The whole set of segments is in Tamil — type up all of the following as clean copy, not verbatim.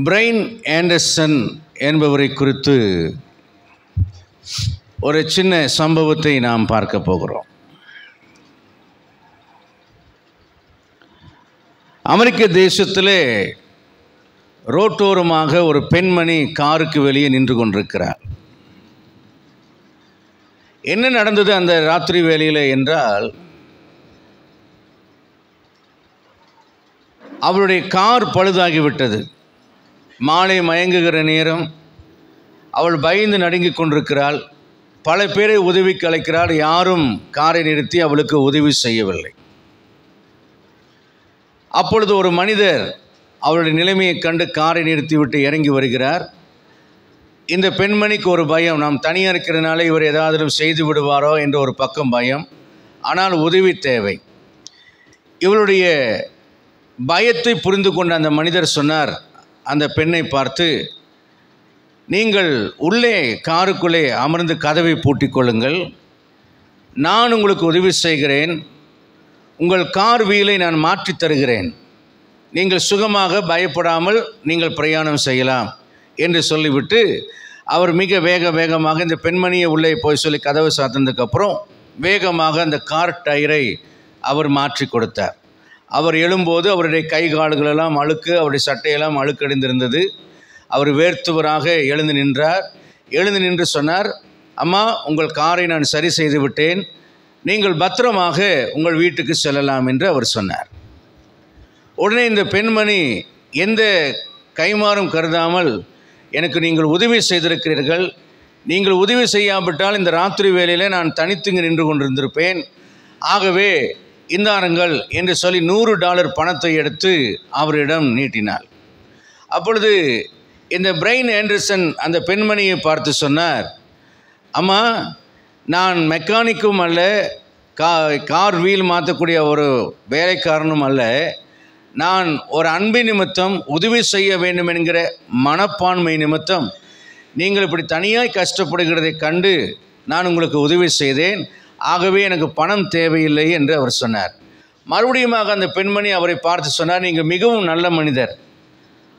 பிரைன் ஆண்டர்சன் என்பவரை குறித்து ஒரு சின்ன சம்பவத்தை நாம் பார்க்க போகிறோம். அமெரிக்க தேசத்திலே ரோட்டோரமாக ஒரு பெண்மணி காருக்கு வெளியே நின்று கொண்டிருக்கிறார். என்ன நடந்தது அந்த ராத்திரி வேளையில் என்றால், அவளுடைய கார் பழுதாகிவிட்டது. மாலை மயங்குகிற நேரம், அவள் பயந்து நடுங்கிக் கொண்டிருக்கிறாள். பல பேரை உதவிக்கு அழைக்கிறாள். யாரும் காரை நிறுத்தி அவளுக்கு உதவி செய்யவில்லை. அப்பொழுது ஒரு மனிதர் அவளுடைய நிலைமையை கண்டு காரை நிறுத்திவிட்டு இறங்கி வருகிறார். இந்த பெண்மணிக்கு ஒரு பயம், நாம் தனியாக இருக்கிறதுனால இவர் ஏதாவது செய்து விடுவாரோ என்ற ஒரு பக்கம் பயம். ஆனால் உதவி தேவை. இவளுடைய பயத்தை புரிந்து கொண்ட அந்த மனிதர் சொன்னார் அந்த பெண்ணை பார்த்து, நீங்கள் உள்ளே காருக்குள்ளே அமர்ந்து கதவை பூட்டிக்கொள்ளுங்கள், நான் உங்களுக்கு உதவி செய்கிறேன், உங்கள் கார் வீலை நான் மாற்றித் தருகிறேன், நீங்கள் சுகமாக பயப்படாமல் நீங்கள் பிரயாணம் செய்யலாம் என்று சொல்லிவிட்டு அவர் மிக வேகமாக இந்த பெண்மணியை உள்ளே போய் சொல்லி கதவை சாத்தினதுக்கப்புறம் வேகமாக அந்த கார் டயரை அவர் மாற்றி கொடுத்தார். அவர் எழும்போது அவருடைய கை கால்களெல்லாம் அழுக்கு, அவருடைய சட்டையெல்லாம் அழுக்கடைந்திருந்தது. அவர் வேர்த்துவராக எழுந்து நின்றார். எழுந்து நின்று சொன்னார், அம்மா, உங்கள் காரை நான் சரி செய்து விட்டேன், நீங்கள் பத்திரமாக உங்கள் வீட்டுக்கு செல்லலாம் என்று அவர் சொன்னார். உடனே இந்த பெண்மணி எந்த கைமாறும் கருதாமல், எனக்கு நீங்கள் உதவி செய்திருக்கிறீர்கள், நீங்கள் உதவி செய்யாவிட்டால் இந்த ராத்திரி வேளையில் நான் தனித்துங்க நின்று கொண்டிருந்திருப்பேன், ஆகவே இந்தாருங்கள் என்று சொல்லி $100 பணத்தை எடுத்து அவரிடம் நீட்டினார். அப்பொழுது இந்த பிரைன் ஆண்டர்சன் அந்த பெண்மணியை பார்த்து சொன்னார், அம்மா, நான் மெக்கானிக்கும் அல்ல, கார் வீல் மாற்றக்கூடிய ஒரு வேலைக்காரனும் அல்ல, நான் ஒரு அன்பின் நிமித்தம் உதவி செய்ய வேண்டும் என்கிற மனப்பான்மை நிமித்தம் நீங்கள் இப்படி தனியாய் கஷ்டப்படுகிறதை கண்டு நான் உங்களுக்கு உதவி செய்தேன், ஆகவே எனக்கு பணம் தேவையில்லை என்று அவர் சொன்னார். மறுபடியும் அந்த பெண்மணி அவரை பார்த்து சொன்னார், நீங்கள் மிகவும் நல்ல மனிதர்,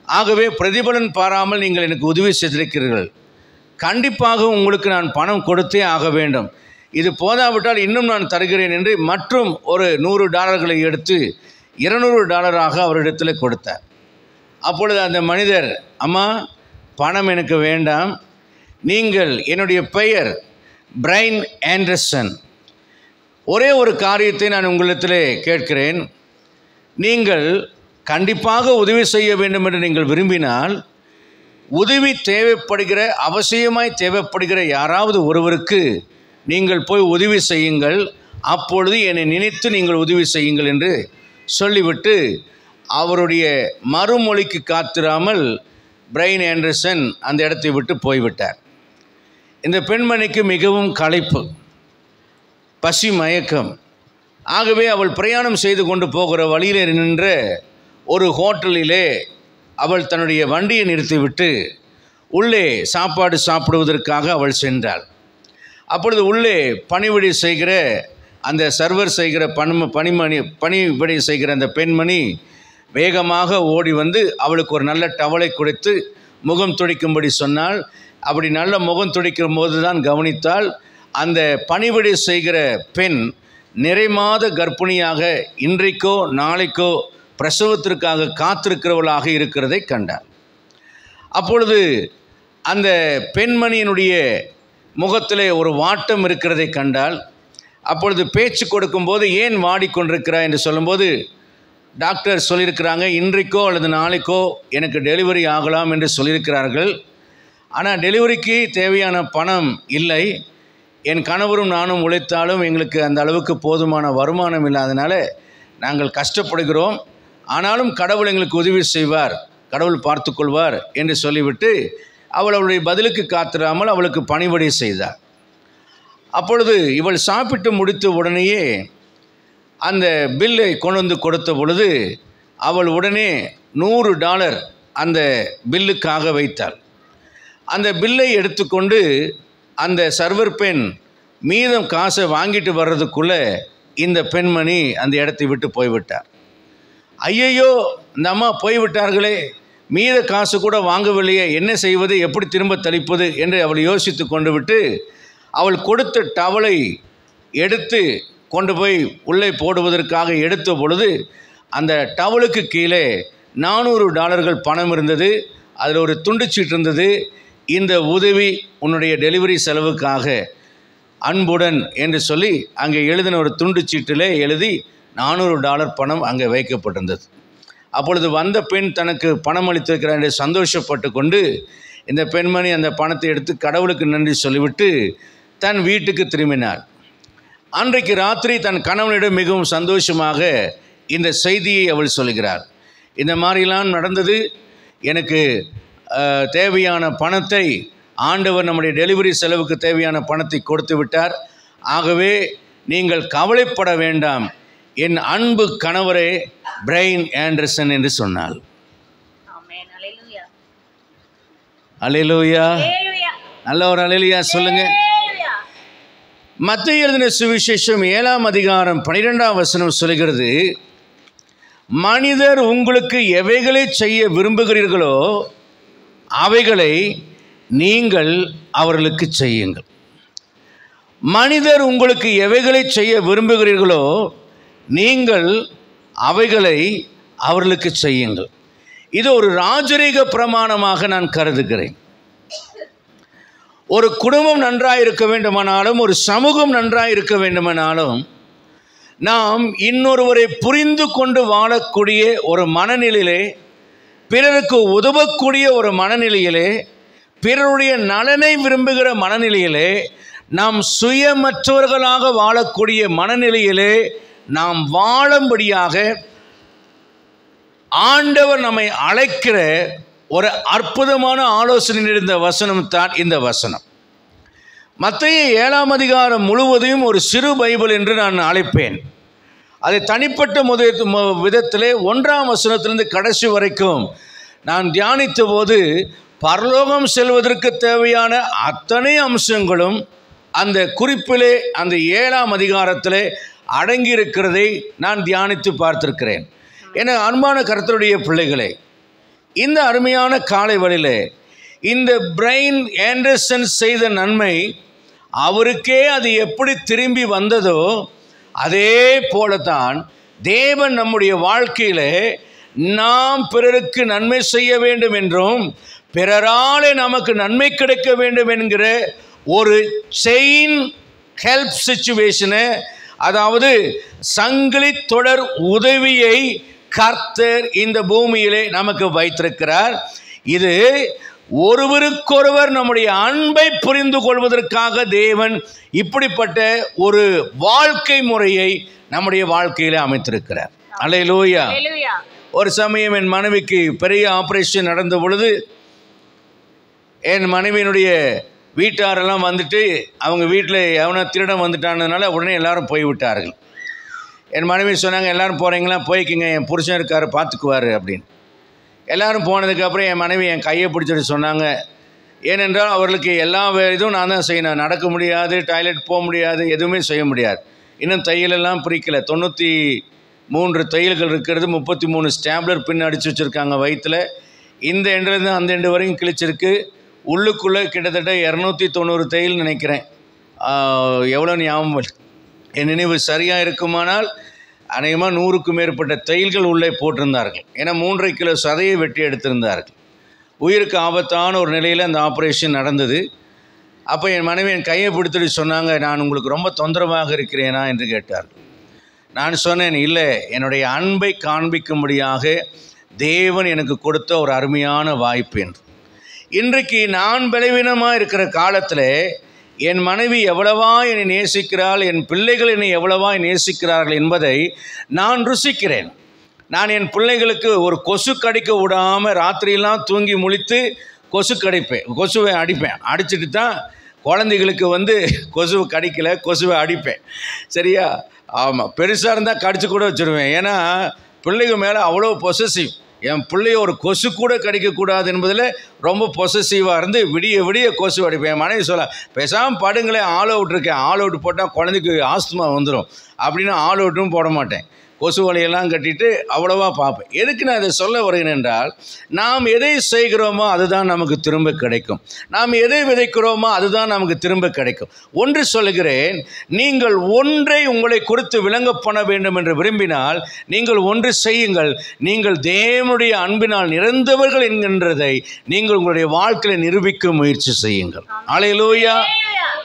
ஆகவே பிரதிபலன் பாராமல் நீங்கள் எனக்கு உதவி செய்திருக்கிறீர்கள், கண்டிப்பாக உங்களுக்கு நான் பணம் கொடுத்தே ஆக வேண்டும், இது போதாவிட்டால் இன்னும் நான் தருகிறேன் என்று மற்றும் ஒரு $100 எடுத்து $200 அவரிடத்தில் கொடுத்தார். அப்பொழுது அந்த மனிதர், அம்மா, பணம் எனக்கு வேண்டாம், நீங்கள், என்னுடைய பெயர் பிரைன் ஆண்டர்சன், ஒரே ஒரு காரியத்தை நான் உங்களிடத்தில் கேட்கிறேன், நீங்கள் கண்டிப்பாக உதவி செய்ய வேண்டும் என்று நீங்கள் விரும்பினால், உதவி தேவைப்படுகிற, அவசியமாய் தேவைப்படுகிற யாராவது ஒருவருக்கு நீங்கள் போய் உதவி செய்யுங்கள், அப்பொழுது என்னை நினைத்து நீங்கள் உதவி செய்யுங்கள் என்று சொல்லிவிட்டு அவருடைய மறுமொழிக்கு காத்திராமல் பிரைன் ஆண்டர்சன் அந்த இடத்தை விட்டு போய்விட்டார். இந்த பெண்மணிக்கு மிகவும் களைப்பு, பசி மயக்கம். ஆகவே அவள் பிரயாணம் செய்து கொண்டு போகிற வழியிலே நின்ற ஒரு ஹோட்டலிலே அவள் தன்னுடைய வண்டியை நிறுத்திவிட்டு உள்ளே சாப்பாடு சாப்பிடுவதற்காக அவள் சென்றாள். அப்பொழுது உள்ளே பணிவிடை செய்கிற அந்த சர்வர் செய்கிற பணிவிடை செய்கிற அந்த பெண்மணி வேகமாக ஓடி வந்து அவளுக்கு ஒரு நல்ல டவலை கொடுத்து முகம் துடைக்கும்படி சொன்னாள். அப்படி நல்ல முகம் துடைக்கும் போது தான் கவனித்தால் அந்த பணிவிடை செய்கிற பெண் நிறைமாத கர்ப்பிணியாக இன்றைக்கோ நாளைக்கோ பிரசவத்திற்காக காத்திருக்கிறவளாக இருக்கிறதை கண்டாள். அப்பொழுது அந்த பெண்மணியினுடைய முகத்திலே ஒரு வாட்டம் இருக்கிறதை கண்டால், அப்பொழுது பேச்சு கொடுக்கும்போது ஏன் வாடிக்கொண்டிருக்கிறாய் என்று சொல்லும்போது, டாக்டர் சொல்லியிருக்கிறாங்க, இன்றைக்கோ அல்லது நாளைக்கோ எனக்கு டெலிவரி ஆகலாம் என்று சொல்லியிருக்கிறார்கள், ஆனால் டெலிவரிக்கு தேவையான பணம் இல்லை, என் கணவரும் நானும் உழைத்தாலும் எங்களுக்கு அந்த அளவுக்கு போதுமான வருமானம் இல்லாதனால நாங்கள் கஷ்டப்படுகிறோம், ஆனாலும் கடவுள் எங்களுக்கு உதவி செய்வார், கடவுள் பார்த்து கொள்வார் என்று சொல்லிவிட்டு அவளுடைய பதிலுக்கு காத்திராமல் அவளுக்கு பணிவிடை செய்தார். அப்பொழுது இவள் சாப்பிட்டு முடித்த உடனேயே அந்த பில்லை கொண்டு வந்து கொடுத்த பொழுது அவள் உடனே $100 அந்த பில்லுக்காக வைத்தாள். அந்த பில்லை எடுத்துக்கொண்டு அந்த சர்வர் பெண் மீதம் காசை வாங்கிட்டு வர்றதுக்குள்ளே இந்த பெண்மணி அந்த இடத்தை விட்டு போய்விட்டார். ஐயையோ இந்த அம்மா போய்விட்டார்களே, மீத காசு கூட வாங்கவில்லையே, என்ன செய்வது, எப்படி திரும்ப தளிப்பது என்று அவள் யோசித்து கொண்டு விட்டு அவள் கொடுத்த டவலை எடுத்து கொண்டு போய் உள்ளே போடுவதற்காக எடுத்த பொழுது அந்த டவலுக்கு கீழே $400 பணம் இருந்தது. அதில் ஒரு துண்டுச்சீட்டு இருந்தது. இந்த உதவி உன்னுடைய டெலிவரி செலவுக்காக அன்புடன் என்று சொல்லி அங்கே எழுதின ஒரு துண்டுச்சீட்டிலே எழுதி $400 பணம் அங்கே வைக்கப்பட்டிருந்தது. அப்பொழுது வந்த பெண் தனக்கு பணம் அளித்திருக்கிறார் என்று சந்தோஷப்பட்டு கொண்டு இந்த பெண்மணி அந்த பணத்தை எடுத்து கடவுளுக்கு நன்றி சொல்லிவிட்டு தன் வீட்டுக்கு திரும்பினார். அன்றைக்கு ராத்திரி தன் கணவனிடம் மிகவும் சந்தோஷமாக இந்த செய்தியை அவள் சொல்கிறார். இந்த மாதிரிலாம் நடந்தது, எனக்கு தேவையான பணத்தை ஆண்டவர் நம்முடைய டெலிவரி செலவுக்கு தேவையான பணத்தை கொடுத்து விட்டார். ஆகவே நீங்கள் கவலைப்பட வேண்டாம், என் அன்பு கணவரே பிரைன் ஆண்டர்சன் என்று சொன்னாள். அல்லேலூயா, நல்ல ஒரு அல்லேலூயா சொல்லுங்க. மத்தேயு எழுதின சுவிசேஷம் 7ஆம் அதிகாரம் 12ஆம் வசனம் சொல்கிறது, மனிதர் உங்களுக்கு எவைகளை செய்ய விரும்புகிறீர்களோ அவைகளை நீங்கள் அவர்களுக்கு செய்யுங்கள். மனிதர் உங்களுக்கு எவைகளை செய்ய விரும்புகிறீர்களோ நீங்கள் அவைகளை அவர்களுக்கு செய்யுங்கள். இது ஒரு ராஜரீக பிரமாணமாக நான் கருதுகிறேன். ஒரு குடும்பம் நன்றாக இருக்க வேண்டுமானாலும், ஒரு சமூகம் நன்றாக இருக்க வேண்டுமானாலும், நாம் இன்னொருவரை புரிந்து கொண்டு வாழக்கூடிய ஒரு மனநிலையிலே, பிறருக்கு உதவக்கூடிய ஒரு மனநிலையிலே, பிறருடைய நலனை விரும்புகிற மனநிலையிலே, நாம் சுயமற்றவர்களாக வாழக்கூடிய மனநிலையிலே நாம் வாழும்படியாக ஆண்டவர் நம்மை அழைக்கிற ஒரு அற்புதமான ஆலோசனை இருந்த வசனம் தான் இந்த வசனம். மத்தேயு 7ஆம் அதிகாரம் முழுவதையும் ஒரு சிறு பைபிள் என்று நான் அழைப்பேன். அதை தனிப்பட்ட விதத்திலே 1ஆம் வசனத்திலிருந்து கடைசி வரைக்கும் நான் தியானித்த போது பரலோகம் செல்வதற்கு தேவையான அத்தனை அம்சங்களும் அந்த குறிப்பிலே அந்த 7ஆம் அதிகாரத்திலே அடங்கியிருக்கிறதை நான் தியானித்து பார்த்திருக்கிறேன். என அன்பான கர்த்தருடைய பிள்ளைகளே, இந்த அருமையான காலை வேளையிலே இந்த பிரைன் ஆண்டர்சன் செய்த நன்மை அவருக்கே அது எப்படி திரும்பி வந்ததோ அதே போலத்தான் தேவன் நம்முடைய வாழ்க்கையிலே நாம் பிறருக்கு நன்மை செய்ய வேண்டும் என்றும் பிறராலே நமக்கு நன்மை கிடைக்க வேண்டும் என்கிற ஒரு செயின் ஹெல்ப் சிச்சுவேஷனை, அதாவது சங்கிலி தொடர் உதவியை கர்த்தர் இந்த பூமியிலே நமக்கு வைத்திருக்கிறார். இது ஒருவருக்கொருவர் நம்முடைய அன்பை புரிந்து கொள்வதற்காக தேவன் இப்படிப்பட்ட ஒரு வாழ்க்கை முறையை நம்முடைய வாழ்க்கையிலே அமைத்திருக்கிறார். அல்லேலூயா. ஒரு சமயம் என் மனைவிக்கு பெரிய ஆபரேஷன் நடந்த பொழுது என் மனைவியினுடைய வீட்டாரெல்லாம் வந்துட்டு அவங்க வீட்டில் எவனோ திருடன் வந்துட்டானதுனால உடனே எல்லாரும் போய்விட்டார்கள். என் மனைவி சொன்னாங்க, எல்லோரும் போகிறீங்களா, போய்க்குங்க, என் புருஷன் இருக்கார் பார்த்துக்குவார் அப்படின்னு. எல்லோரும் போனதுக்கப்புறம் என் மனைவி என் கையை பிடிச்சிட்டு சொன்னாங்க, ஏனென்றால் அவர்களுக்கு எல்லா இதுவும் நான் தான் செய்யணும், நடக்க முடியாது, டாய்லெட் போக முடியாது, எதுவுமே செய்ய முடியாது. இன்னும் தையலெல்லாம் பிரிக்கலை, 93 தையல்கள் இருக்கிறது, 33 ஸ்டாப்லர் பின் அடித்து வச்சுருக்காங்க வயிற்றில். இந்த எண்டுலேருந்து அந்த எண்டு வரைக்கும் கிழிச்சிருக்கு. உள்ளுக்குள்ளே கிட்டத்தட்ட 290 தையல் நினைக்கிறேன், எவ்வளோ ஞாபகம் என் நினைவு சரியாக இருக்குமானால் அநேகமாக 100க்கும் மேற்பட்ட தையல்கள் உள்ளே போட்டிருந்தார்கள். ஏன்னா 3.5 கிலோ சதையை வெட்டி எடுத்திருந்தார்கள். உயிருக்கு ஆபத்தான ஒரு நிலையில் அந்த ஆப்ரேஷன் நடந்தது. அப்போ என் மனைவி என் கையை பிடித்துட்டு சொன்னாங்க, நான் உங்களுக்கு ரொம்ப தொந்தரவாக இருக்கிறேனா என்று கேட்டார்கள். நான் சொன்னேன், இல்லை, என்னுடைய அன்பை காண்பிக்கும்படியாக தேவன் எனக்கு கொடுத்த ஒரு அருமையான வாய்ப்பு என்று. இன்றைக்கு நான் பலவீனமாக இருக்கிற காலத்தில் என் மனைவி எவ்வளவா என்னை நேசிக்கிறாள், என் பிள்ளைகள் என்னை எவ்வளவா நேசிக்கிறார்கள் என்பதை நான் ருசிக்கிறேன். நான் என் பிள்ளைகளுக்கு ஒரு கொசு கடிக்க விடாமல் ராத்திரியெல்லாம் தூங்கி முழித்து கொசுவை அடிப்பேன். அடிச்சுட்டு தான் குழந்தைகளுக்கு கொசுவை கடிக்கலை, கொசுவை அடிப்பேன். சரியா? ஆமாம், பெருசாக இருந்தால் கடிச்சு கூட வச்சுருவேன். ஏன்னா பிள்ளைங்க மேலே அவ்வளோ பொசசிவ். என் பிள்ளைய ஒரு கொசு கூட கடிக்கக்கூடாது என்பதில் ரொம்ப பொசசிவாக இருந்து விடிய விடிய கொசு அடிப்பேன். என் மனைவி சொல்ல, பேசாமல் படுங்களேன், ஆல் அவுட் இருக்கேன், ஆல் அவுட் போட்டால் குழந்தைக்கு ஆஸ்துமா வந்துடும் அப்படின்னு ஆல் அவுட்டும் போட மாட்டேன். கொசு வலையெல்லாம் கட்டிட்டு அவ்வளவா பார்ப்பேன். எதுக்கு நான் இதை சொல்ல வருகிறேன் என்றால், நாம் எதை செய்கிறோமோ அதுதான் நமக்கு திரும்ப கிடைக்கும். நாம் எதை விதைக்கிறோமோ அதுதான் நமக்கு திரும்ப கிடைக்கும். ஒன்று சொல்லுகிறேன், நீங்கள் ஒன்றை உங்களை குறித்து விளங்க பண்ண வேண்டும் என்று விரும்பினால் நீங்கள் ஒன்று செய்யுங்கள். நீங்கள் தேவனுடைய அன்பினால் நிறைந்தவர்கள் என்கின்றதை நீங்கள் உங்களுடைய வாழ்க்கையை நிரூபிக்க முயற்சி செய்யுங்கள். அல்லேலூயா.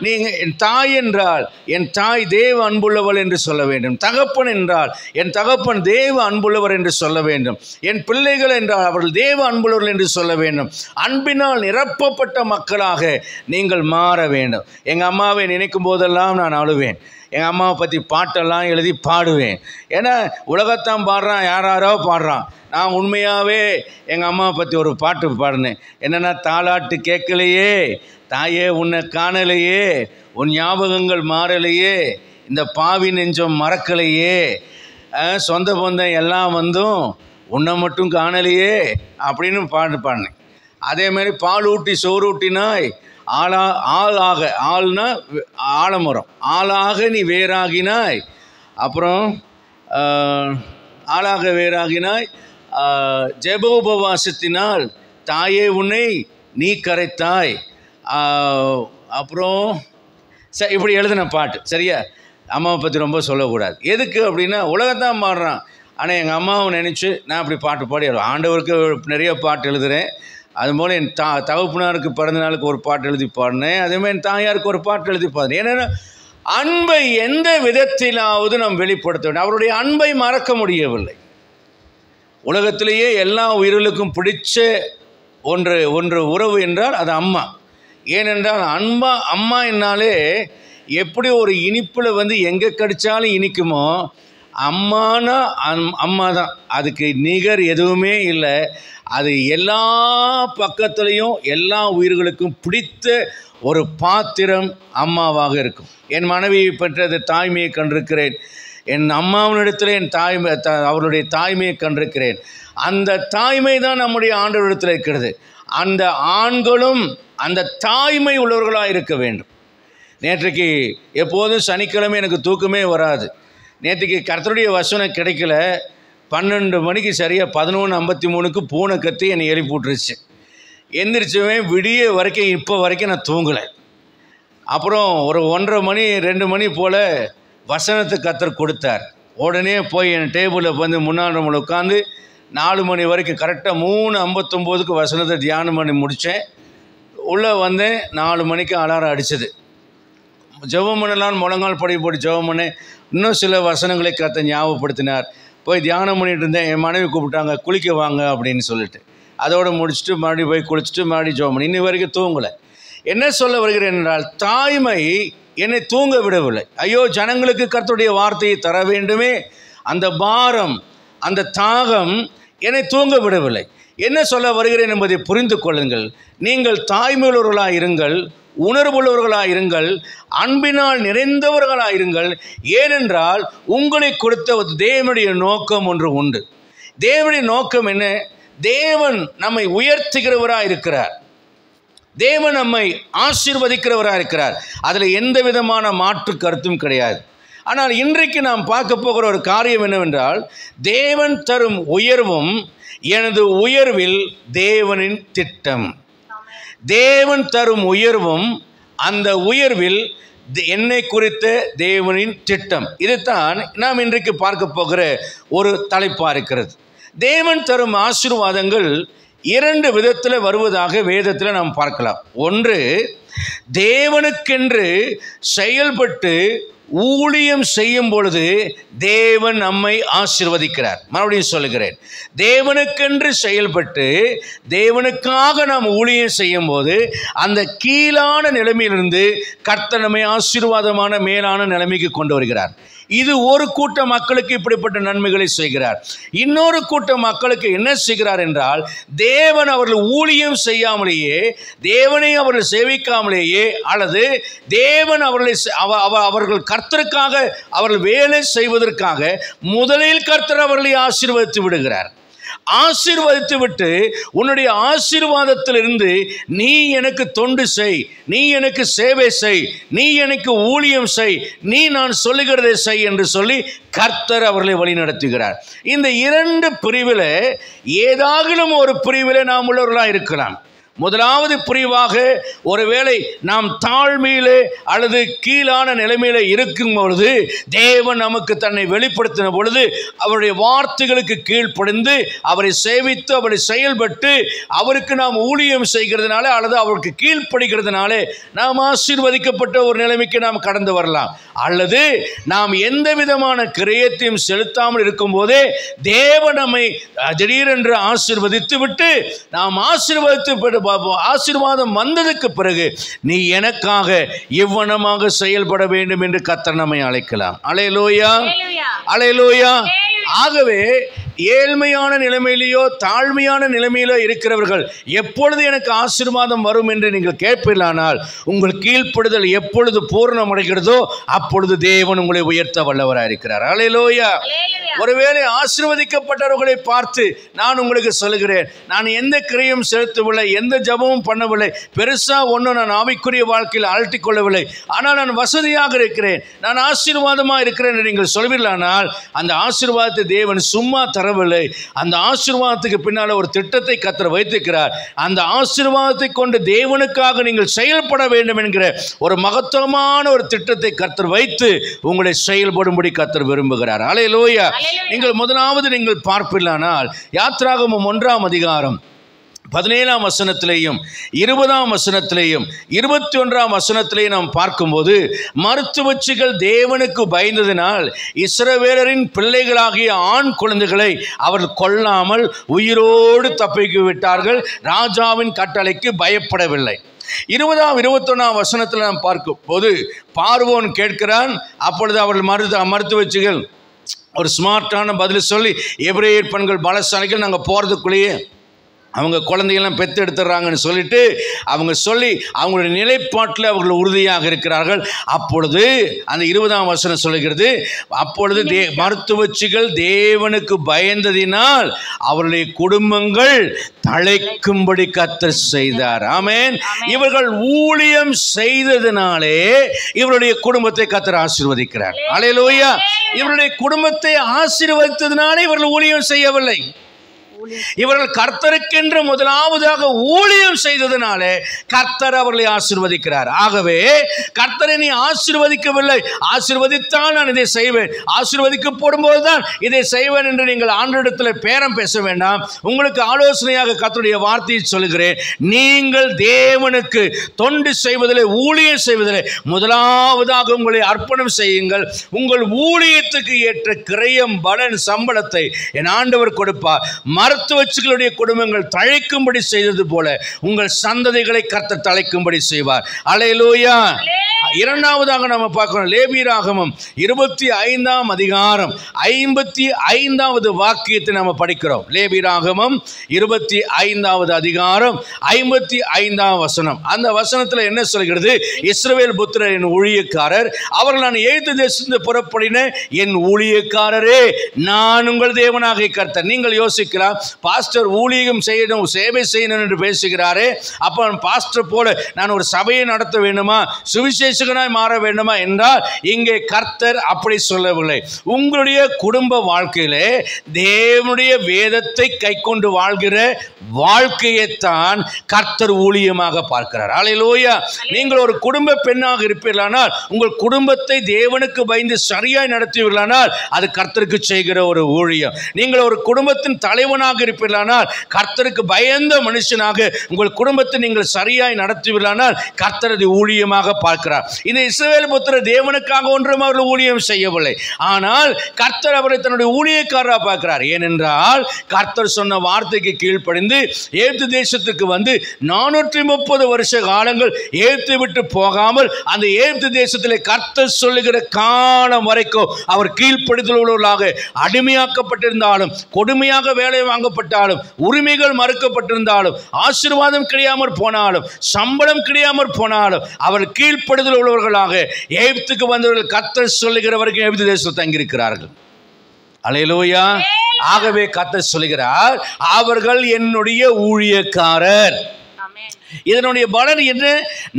நீங்கள் என் தாய் என்றால் என் தாய் தேவ அன்புள்ளவள் என்று சொல்ல வேண்டும். தகப்பன் என்றால் என் தகப்பன் தேவ அன்புள்ளவர் என்று சொல்ல வேண்டும். என் பிள்ளைகள் என்றால் அவர்கள் தேவ அன்புள்ளவர்கள் என்று சொல்ல வேண்டும். அன்பினால் நிரப்பப்பட்ட மக்களாக நீங்கள் மாற வேண்டும். எங்கள் அம்மாவை நினைக்கும் போதெல்லாம் நான் அழுவேன். எங்கள் அம்மாவை பற்றி பாட்டெல்லாம் எழுதி பாடுவேன். ஏன்னா உலகத்தான் பாடுறான், யாரோ பாடுறான். நான் உண்மையாகவே எங்கள் அம்மாவை பற்றி ஒரு பாட்டு பாடினேன். என்னென்னா, தாலாட்டு கேட்கலையே தாயே, உன்னை காணலையே, உன் ஞாபகங்கள் மாறலையே, இந்த பாவி நெஞ்சம் மறக்கலையே, சொந்த பந்தம் எல்லாம் வந்தும் உன்னை மட்டும் காணலையே அப்படின்னு பாட்டு பாடினேன். அதேமாதிரி பால் ஊட்டி சோறு ஊட்டினாய், ஆளாக, ஆள்னா ஆலமரம், ஆளாக நீ வேறாகினாய், அப்புறம் ஆளாக வேறாகினாய், ஜெபோபவாசத்தினால் தாயே உன்னை நீ கரைத்தாய், அப்புறம் இப்படி எழுதின பாட்டு. சரியா? அம்மாவை பற்றி ரொம்ப சொல்லக்கூடாது. எதுக்கு அப்படின்னா, உலகத்தான் பாடுறான். ஆனால் எங்கள் அம்மாவை நினச்சி நான் அப்படி பாட்டு பாடி ஆண்டவருக்கு நிறைய பாட்டு எழுதுகிறேன். அதுபோல் என் தகப்பனாருக்கு பிறந்த நாளுக்கு ஒரு பாட்டு எழுதி பாடினேன். அதேமாதிரி என் தாயாருக்கு ஒரு பாட்டு எழுதி பாடினேன். ஏன்னா, அன்பை எந்த விதத்திலாவது நாம் வெளிப்படுத்த வேண்டும். அவருடைய அன்பை மறக்க முடியவில்லை. உலகத்திலேயே எல்லா உயிர்களுக்கும் பிடிச்ச ஒன்று உறவு என்றால் அது அம்மா. ஏனென்றால் அம்மா என்னாலே எப்படி ஒரு இனிப்பில் எங்கே கடித்தாலும் இனிக்குமோ, அம்மானா அம்மா தான். அதுக்கு நிகர் எதுவுமே இல்லை. அது எல்லா பக்கத்துலேயும் எல்லா உயிர்களுக்கும் பிடித்த ஒரு பாத்திரம் அம்மாவாக இருக்கும். என் மனைவியை பெற்றது தாய்மையை கண்டிருக்கிறேன். என் அம்மாவினிடத்தில் அவருடைய தாய்மையை கண்டிருக்கிறேன். அந்த தாய்மை தான் நம்முடைய ஆண்டவரிடத்தில் இருக்கிறது. அந்த ஆண்களும் அந்த தாய்மை உள்ளவர்களாக இருக்க வேண்டும். நேற்றைக்கு எப்போதும் சனிக்கிழமை எனக்கு தூக்கமே வராது. நேற்றுக்கு கர்த்தருடைய வசனம் கிடைக்கல. 12 மணிக்கு சரியாக 11:53 பூனை கத்தி என்னை எழுப்பி விட்டுருச்சு. எந்திரிச்சுவேன் விடிய வரைக்கும் இப்போ வரைக்கும் நான் தூங்கலை. அப்புறம் ஒரு 1:30 மணி 2 மணி போல் வசனத்தை கர்த்தர் கொடுத்தார். உடனே போய் என் டேபிளில் முன்னாடி நம்மளை உட்காந்து 4 மணி வரைக்கும் கரெக்டாக 3:59 வசனத்தை தியானம் பண்ணி முடித்தேன். உள்ளே வந்தேன். 4 மணிக்கு அலாரம் அடித்தது. ஜெபம் பண்ணலான்னு முழங்கால் படி போட்டு ஜெபம் பண்ணேன். இன்னும் சில வசனங்களை கர்த்தர் ஞாபகப்படுத்தினார். போய் தியானம் பண்ணிகிட்டு இருந்தேன். என் மனைவி கூப்பிட்டாங்க, குளிக்க வாங்க அப்படின்னு சொல்லிட்டு. அதோடு முடிச்சுட்டு மறுபடியும் போய் குளிச்சுட்டு மறுபடியும் ஜெபம் பண்ணி இன்னி வரைக்கும் தூங்கலை. என்ன சொல்ல வருகிறேன் என்றால், தாய்மை என்னை தூங்க விடவில்லை. ஐயோ, ஜனங்களுக்கு கர்த்தருடைய வார்த்தையை தர வேண்டுமே, அந்த பாரம், அந்த தாகம் என்னை தூங்க விடவில்லை. என்ன சொல்ல வருகிறேன் என்பதை புரிந்து கொள்ளுங்கள். நீங்கள் தாய்மையுள்ளவர்களாக இருங்கள், உணர்வுள்ளவர்களாக இருங்கள், அன்பினால் நிறைந்தவர்களாக இருங்கள். ஏனென்றால் உங்களை கொடுத்த தேவனுடைய நோக்கம் ஒன்று உண்டு. தேவனுடைய நோக்கம் என்ன? தேவன் நம்மை உயர்த்துகிறவராக இருக்கிறார். தேவன் நம்மை ஆசீர்வதிக்கிறவராக இருக்கிறார். அதில் எந்த விதமான மாற்று கருத்தும் கிடையாது. ஆனால் இன்றைக்கு நாம் பார்க்க போகிற ஒரு காரியம் என்னவென்றால், தேவன் தரும் உயர்வும் எனது உயர்வில் தேவனின் திட்டம். தேவன் தரும் உயர்வும் அந்த உயர்வில் என்னை குறித்த தேவனின் திட்டம். இதைத்தான் நாம் இன்றைக்கு பார்க்க போகிற ஒரு தலைப்பாக இருக்கிறது. தேவன் தரும் ஆசீர்வாதங்கள் 2 விதத்தில் வருவதாக வேதத்தில் நாம் பார்க்கலாம். ஒன்று, தேவனுக்கென்று செயல்பட்டு ஊழியம் செய்யும் பொழுது தேவன் நம்மை ஆசீர்வதிக்கிறார். மறுபடியும் சொல்லுகிறேன், தேவனுக்கென்று செயல்பட்டு தேவனுக்காக நாம் ஊழியம் செய்யும் போது அந்த கீழான நிலைமையிலிருந்து கர்த்தர் நம்மை ஆசீர்வாதமான மேலான நிலைமைக்கு கொண்டு வருகிறார். இது ஒரு கூட்ட மக்களுக்கு இப்படிப்பட்ட நன்மைகளை செய்கிறார். இன்னொரு கூட்ட மக்களுக்கு என்ன செய்கிறார் என்றால், தேவன் அவர்கள் ஊழியம் செய்யாமலேயே, தேவனை அவர்கள் சேவிக்காமலேயே, அல்லது தேவன் அவர்கள் கர்த்தருக்காக அவர்கள் வேலை செய்வதற்காக முதலில் கர்த்தர் அவர்களை ஆசீர்வதித்து விடுகிறார். ஆசீர்வதித்து விட்டு உன்னுடைய ஆசீர்வாதத்திலிருந்து நீ எனக்கு தொண்டு செய், நீ எனக்கு சேவை செய், நீ எனக்கு ஊழியம் செய், நீ நான் சொல்லுகிறதை செய் என்று சொல்லி கர்த்தர் அவர்களை வழி நடத்துகிறார். இந்த இரண்டு பிரிவில் ஏதாகிலும் ஒரு பிரிவில் நாம் உள்ளவர்களாக இருக்கலாம். முதலாவது பிரிவாக ஒருவேளை நாம் தாழ்மையிலே அல்லது கீழான நிலைமையில இருக்கும் பொழுது தேவன் நமக்கு தன்னை வெளிப்படுத்தின பொழுது அவருடைய வார்த்தைகளுக்கு கீழ்ப்படிந்து அவரை சேவித்து அவரை செயல்பட்டு அவருக்கு நாம் ஊழியம் செய்கிறதுனால அல்லது அவருக்கு கீழ்ப்படுகிறதுனாலே நாம் ஆசீர்வதிக்கப்பட்ட ஒரு நிலைமைக்கு நாம் கடந்து வரலாம். அல்லது நாம் எந்த விதமான கிரியத்தையும் செலுத்தாமல் இருக்கும் போதே தேவன் நம்மை திடீரென்று ஆசீர்வதித்து விட்டு நாம் ஆசீர்வாதம் வந்ததுக்கு பிறகு நீ எனக்காக இவ்வனமாக செயல்பட வேண்டும் என்று கர்த்தர் நம்மை அழைக்கலாம். அல்லேலூயா, அல்லேலூயா. ஆகவே ஏழ்மையான நிலைமையிலேயோ தாழ்மையான நிலைமையிலோ இருக்கிறவர்கள் எப்பொழுது எனக்கு ஆசீர்வாதம் வரும் என்று நீங்கள் கேட்பீர்களானால் உங்கள் கீழ்ப்படுதல் எப்பொழுது பூர்ணமடைகிறதோ அப்பொழுது தேவன் உங்களை உயர்த்த வல்லவராக இருக்கிறார். அல்லேலூயா. ஒருவேளை ஆசீர்வதிக்கப்பட்டவர்களை பார்த்து நான் உங்களுக்கு சொல்லுகிறேன், நான் எந்த கிரியும் செலுத்தவில்லை, எந்த ஜபமும் பண்ணவில்லை, பெருசா ஒன்றும் நான் ஆவிக்குரிய வாழ்க்கையில் அழட்டிக் கொள்ளவில்லை, ஆனால் நான் வசதியாக இருக்கிறேன், நான் ஆசீர்வாதமாக இருக்கிறேன் என்று நீங்கள் சொல்வீர்களானால் அந்த ஆசீர்வாதத்தை தேவன் சும்மா தரவில்லை. அந்த ஆசீர்வாதத்துக்கு பின்னால் ஒரு திட்டத்தை கர்த்தர் வைத்திருக்கிறார். அந்த ஆசீர்வாதத்தை கொண்டு தேவனுக்காக நீங்கள் செயல்பட வேண்டும் என்கிற ஒரு மகத்துவமான ஒரு திட்டத்தை கர்த்தர் வைத்து உங்களை செயல்படும்படி கர்த்தர் விரும்புகிறார். அல்லேலூயா. நீங்கள் முதலாவது நீங்கள் பார்ப்பீர்களானால் யாத்திராகமம் 1ஆம் அதிகாரம் 17ஆம் வசனத்திலேயும் 20ஆம் வசனத்திலேயும் 21ஆம் வசனத்திலேயும் நாம் பார்க்கும்போது மருத்துவச்சிகள் தேவனுக்கு பயந்ததினால் இஸ்ரவேலரின் பிள்ளைகளாகிய ஆண் குழந்தைகளை அவர்கள் கொல்லாமல் உயிரோடு தப்பித்து விட்டார்கள். ராஜாவின் கட்டளைக்கு பயப்படவில்லை. 21ஆம் வசனத்தில் நாம் பார்க்கும் போது பார்வோன் கேட்கிறான். அப்பொழுது அவர்கள் மருத்துவச்சிகள் ஒரு ஸ்மார்ட்டான பதில் சொல்லி எபிரேயர் பெண்கள் பலசாலிகள் நாங்கள் போகிறதுக்குள்ளேயே அவங்க குழந்தைகள்லாம் பெற்று எடுத்துடுறாங்கன்னு சொல்லிட்டு அவங்க சொல்லி அவங்களுடைய நிலைப்பாட்டில் அவர்கள் உறுதியாக இருக்கிறார்கள். அப்பொழுது அந்த 20ஆம் வசனம் சொல்லுகிறது, அப்பொழுது மருத்துவச்சிகள் தேவனுக்கு பயந்ததினால் அவருடைய குடும்பங்கள் தழைக்கும்படி கர்த்தர் செய்தார். ஆமென். இவர்கள் ஊழியம் செய்ததினாலே இவருடைய குடும்பத்தை கர்த்தர் ஆசீர்வதிக்கிறார். அல்லேலூயா. இவருடைய குடும்பத்தை ஆசீர்வதித்ததினாலே இவர்கள் ஊழியம் செய்யவில்லை, இவர்கள் கர்த்தருக்கென்று முதலாவதாக ஊழியம் செய்ததினாலே கர்த்தர் அவர்களை ஆசீர்வதிக்கிறார். ஆகவே கர்த்தரை நீ ஆசீர்வதிக்கவில்லை, ஆசீர்வதித்தால் நான் இதை செய்வேன், ஆசீர்வதிக்கப்படும் போதுதான் இதை செய்வேன் என்று நீங்கள் ஆண்டவரிடத்தில் பேரம் பேச வேண்டாம். உங்களுக்கு ஆலோசனையாக கர்த்தருடைய வார்த்தையை சொல்கிறேன். நீங்கள் தேவனுக்கு தொண்டு செய்வதிலே ஊழியம் செய்வதிலே முதலாவதாக உங்களை அர்ப்பணம் செய்யுங்கள். உங்கள் ஊழியத்துக்கு ஏற்ற கிரயம் பலன் சம்பளத்தை என் ஆண்டவர் கொடுப்பார். மருத்துவச்சிகளுடைய குடும்பங்கள் தழைக்கும்படி செய்தது போல உங்கள் சந்ததிகளை கர்த்தர் தழைக்கும்படி செய்வார். அல்லேலூயா. இரண்டாவதாக நம்ம பார்க்கிறோம் லேவியராகமம் 25ஆம் அதிகாரம் 55வது வாக்கியத்தை நம்ம படிக்கிறோம். லேவியராகமம் 25வது அதிகாரம் 55ஆம் வசனம். அந்த வசனத்தில் என்ன சொல்கிறது? இஸ்ரவேல் புத்திரர் என் ஊழியக்காரர், அவர்கள் நான் எகிப்து தேசத்திலிருந்து புறப்படின என் ஊழியக்காரரே, நான் உங்கள் தேவனாகிய கர்த்தர். நீங்கள் யோசிக்கலாம், பாஸ்டர் ஊழியம் செய்யணும் சேவை செய்யணும் என்று பேசுகிறாரே, அப்போ பாஸ்டர் போல நான் ஒரு சபையை நடத்த வேண்டுமா, சுவிசேஷகனாய் மாற வேண்டுமா என்றால் இங்கே கர்த்தர் அப்படி சொல்லவில்லை. உங்களுடைய குடும்ப வாழ்க்கையிலே தேவனுடைய வேதத்தை கை கொண்டு வாழ்கிற வாழ்க்கையைத்தான் கர்த்தர் ஊழியமாக பார்க்கிறார். அல்லேலூயா. நீங்கள் ஒரு குடும்ப பெண்ணாக இருப்பீர்களானால், உங்கள் குடும்பத்தை தேவனுக்கு பயந்து சரியாய் நடத்துவீர்களானால் அது கர்த்தருக்கு செய்கிற ஒரு ஊழியம். நீங்கள் ஒரு குடும்பத்தின் தலைவனாக இருப்பீர்களானால், கர்த்தருக்கு பயந்த மனுஷனாக உங்கள் குடும்பத்தை நீங்கள் சரியாய் நடத்துவீர்களானால் கர்த்தர் அதை ஊழியமாக பார்க்கிறார். இந்த இஸ்ரவேல் புத்திரர் தேவனுக்காக ஒன்றும் அவர்கள் ஊழியம் செய்யவில்லை, ஆனால் கர்த்தர் அவரை தன்னுடைய ஊழியக்காரராக பார்க்கிறார். ஏனென்றால் கர்த்தர் சொன்ன வார்த்தைக்கு கீழ்ப்படிந்து எகிப்து தேசத்துக்கு வந்து 430 வருஷ காலங்கள் எகிப்தை விட்டு போகாமல் அந்த எகிப்து தேசத்திலே கர்த்தர் சொல்லுகிற காலம் வரைக்கும் அவர் கீழ்ப்படிதல் உள்ளவர்களாக அடிமையாக்கப்பட்டிருந்தாலும், கொடுமையாக வேலை வாங்கப்பட்டாலும், உரிமைகள் மறுக்கப்பட்டிருந்தாலும், ஆசீர்வாதம் கிடையாமற் போனாலும், சம்பளம் கிடையாமற் போனாலும் அவர் கீழ்ப்படிதல் உள்ளவர்களாக எகிப்துக்கு வந்தவர்கள் கர்த்தர் சொல்லுகிற வரைக்கும் எகிப்து தேசத்தில் தங்கியிருக்கிறார்கள். அல்லேலூயா. ஆகவே கர்த்தர் சொல்கிறார், அவர்கள் என்னுடைய ஊழியக்காரர். இதனுடைய பலன் என்ன?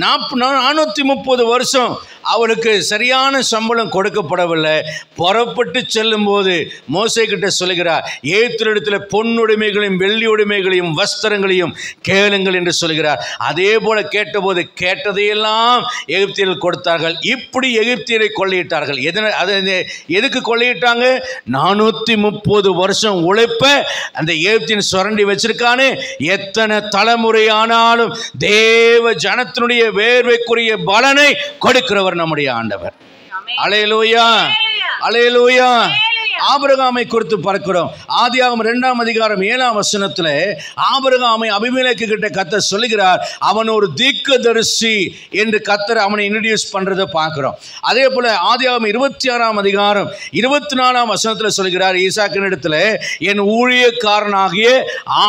430 வருஷம் அவருக்கு சரியான சம்பளம் கொடுக்கப்படவில்லை. புறப்பட்டு செல்லும் போது மோசே கிட்ட சொல்லுகிறார், ஏத்திரிடத்தில் பொன்னுடைமைகளையும் வெள்ளி உடைமைகளையும் வஸ்திரங்களையும் கேளுங்கள் என்று சொல்கிறார். அதே போல கேட்டபோது கேட்டதையெல்லாம் எகிப்தியர்கள் கொடுத்தார்கள். இப்படி எகிப்தியரை கொள்ளையிட்டார்கள். எதுக்கு கொள்ளையிட்டாங்க? 430 வருஷம் உழைப்ப அந்த எகிப்தியன் சுரண்டி வச்சிருக்கானே. எத்தனை தலைமுறை ஆனாலும் தேவ ஜனத்தினுடைய வேர்வைக்குரிய பலனை கொடுக்கிறவர் நம்முடைய ஆண்டவர். அல்லேலூயா, அல்லேலூயா. ஆபிரகாமை குறித்து பார்க்கிறோம். ஆதியாகமம் 2ஆம் அதிகாரம் 7ஆம் வசனத்தில் ஆபிரகாமை அபிமெலேக்கு கிட்ட கர்த்தர் சொல்லுகிறார், அவன் ஒரு தீர்க்கதரிசி என்று கர்த்தர் அவனை இன்ட்ரோடியூஸ் பண்றதை பார்க்கிறோம். அதே போல ஆதியாகமம் 26ஆம் அதிகாரம் 24ஆம் வசனத்தில் சொல்கிறார், ஈசாக்கின் இடத்துல என் ஊழியக்காரனாகிய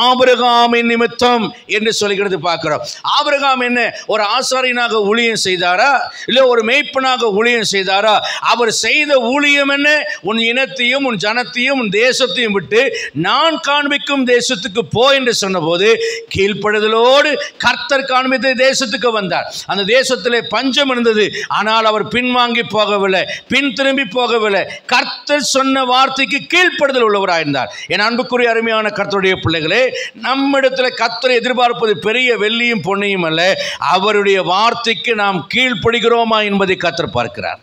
ஆபிரகாமின் நிமித்தம் என்று சொல்கிறது பார்க்கிறோம். ஆபிரகாம் என்ன ஒரு ஆசாரியனாக ஊழியம் செய்தாரா, இல்லை ஒரு மேய்ப்பனாக ஊழியம் செய்தாரா? அவர் செய்த ஊழியம் என்ன? உன் இனத்தையும் உன் ஜனத்தையும் உன் தேசத்தையும் விட்டு நான் காண்பிக்கும் தேசத்துக்கு போ என்று சொன்னபோது கீழ்ப்படுதலோடு கர்த்தர் காண்பித்த தேசத்துக்கு வந்தார். அந்த தேசத்திலே பஞ்சம் இருந்தது. ஆனால் அவர் பின்வாங்கி போகவில்லை, பின் திரும்பி போகவில்லை. கர்த்தர் சொன்ன வார்த்தைக்கு கீழ்ப்படுதல் உள்ளவராயிருந்தார். என் அன்புக்குரிய அருமையான கர்த்தருடைய பிள்ளைகளே, நம்மிடத்தில் கர்த்தரை எதிர்பார்ப்பது பெரிய வெள்ளியும் பொன்னையும் அல்ல, அவருடைய வார்த்தைக்கு நாம் கீழ்ப்படுகிறோமா என்பதை கர்த்தர் பார்க்கிறார்.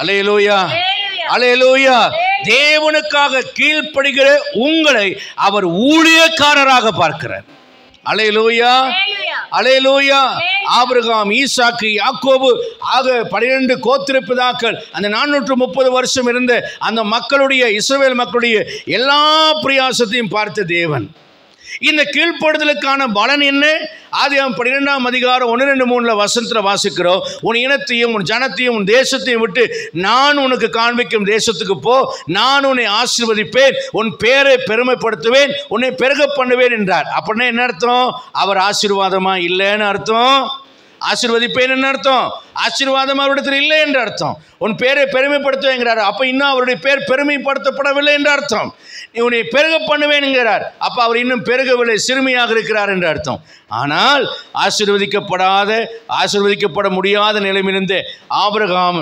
அல்லேலூயா, அல்லேலூயா. தேவனுக்காக கீழ்ப்படுகிற உங்களை அவர் ஊழியக்காரராக பார்க்கிறார். அல்லேலூயா, அல்லேலூயா. ஆபிரகாம், ஈசாக்கு, யாக்கோபு ஆக 12 கோத்திர பிதாக்கள், அந்த 430 வருஷம் இருந்த அந்த மக்களுடைய, இஸ்ரவேல் மக்களுடைய எல்லா பிரயாசத்தையும் பார்த்த தேவன். இந்த கீழ்ப்படுதலுக்கான பலன் என்ன? ஆதியாகமம் 12ஆம் அதிகாரம் 1-2-3 வசனத்தில் வாசிக்கிறோம், உன் இனத்தையும் உன் ஜனத்தையும் உன் தேசத்தையும் விட்டு நான் உனக்கு காண்பிக்கும் தேசத்துக்கு போ, நான் உன்னை ஆசீர்வதிப்பேன், உன் பேரை பெருமைப்படுத்துவேன், உன்னை பெருக பண்ணுவேன் என்றார். அப்படின்னா என்ன அர்த்தம்? அவர் ஆசீர்வாதமா இல்லைன்னு அர்த்தம். ஆசீர்வதிப்பேன் என்ன அர்த்தம்? ஆசீர்வாதம் அவரிடத்தில் இல்லை என்று அர்த்தம். உன் பேரை பெருமைப்படுத்துவேங்கிறார். அப்ப இன்னும் அவருடைய பேர் பெருமைப்படுத்தப்படவில்லை என்று அர்த்தம். உன்னை பெருக பண்ணுவேன் என்கிறார். அப்ப அவர் இன்னும் பெருகவில்லை, சிறுமியாக இருக்கிறார் என்று அர்த்தம். ஆனால் ஆசீர்வதிக்கப்பட முடியாத நிலையிலிருந்து ஆபிரகாம்,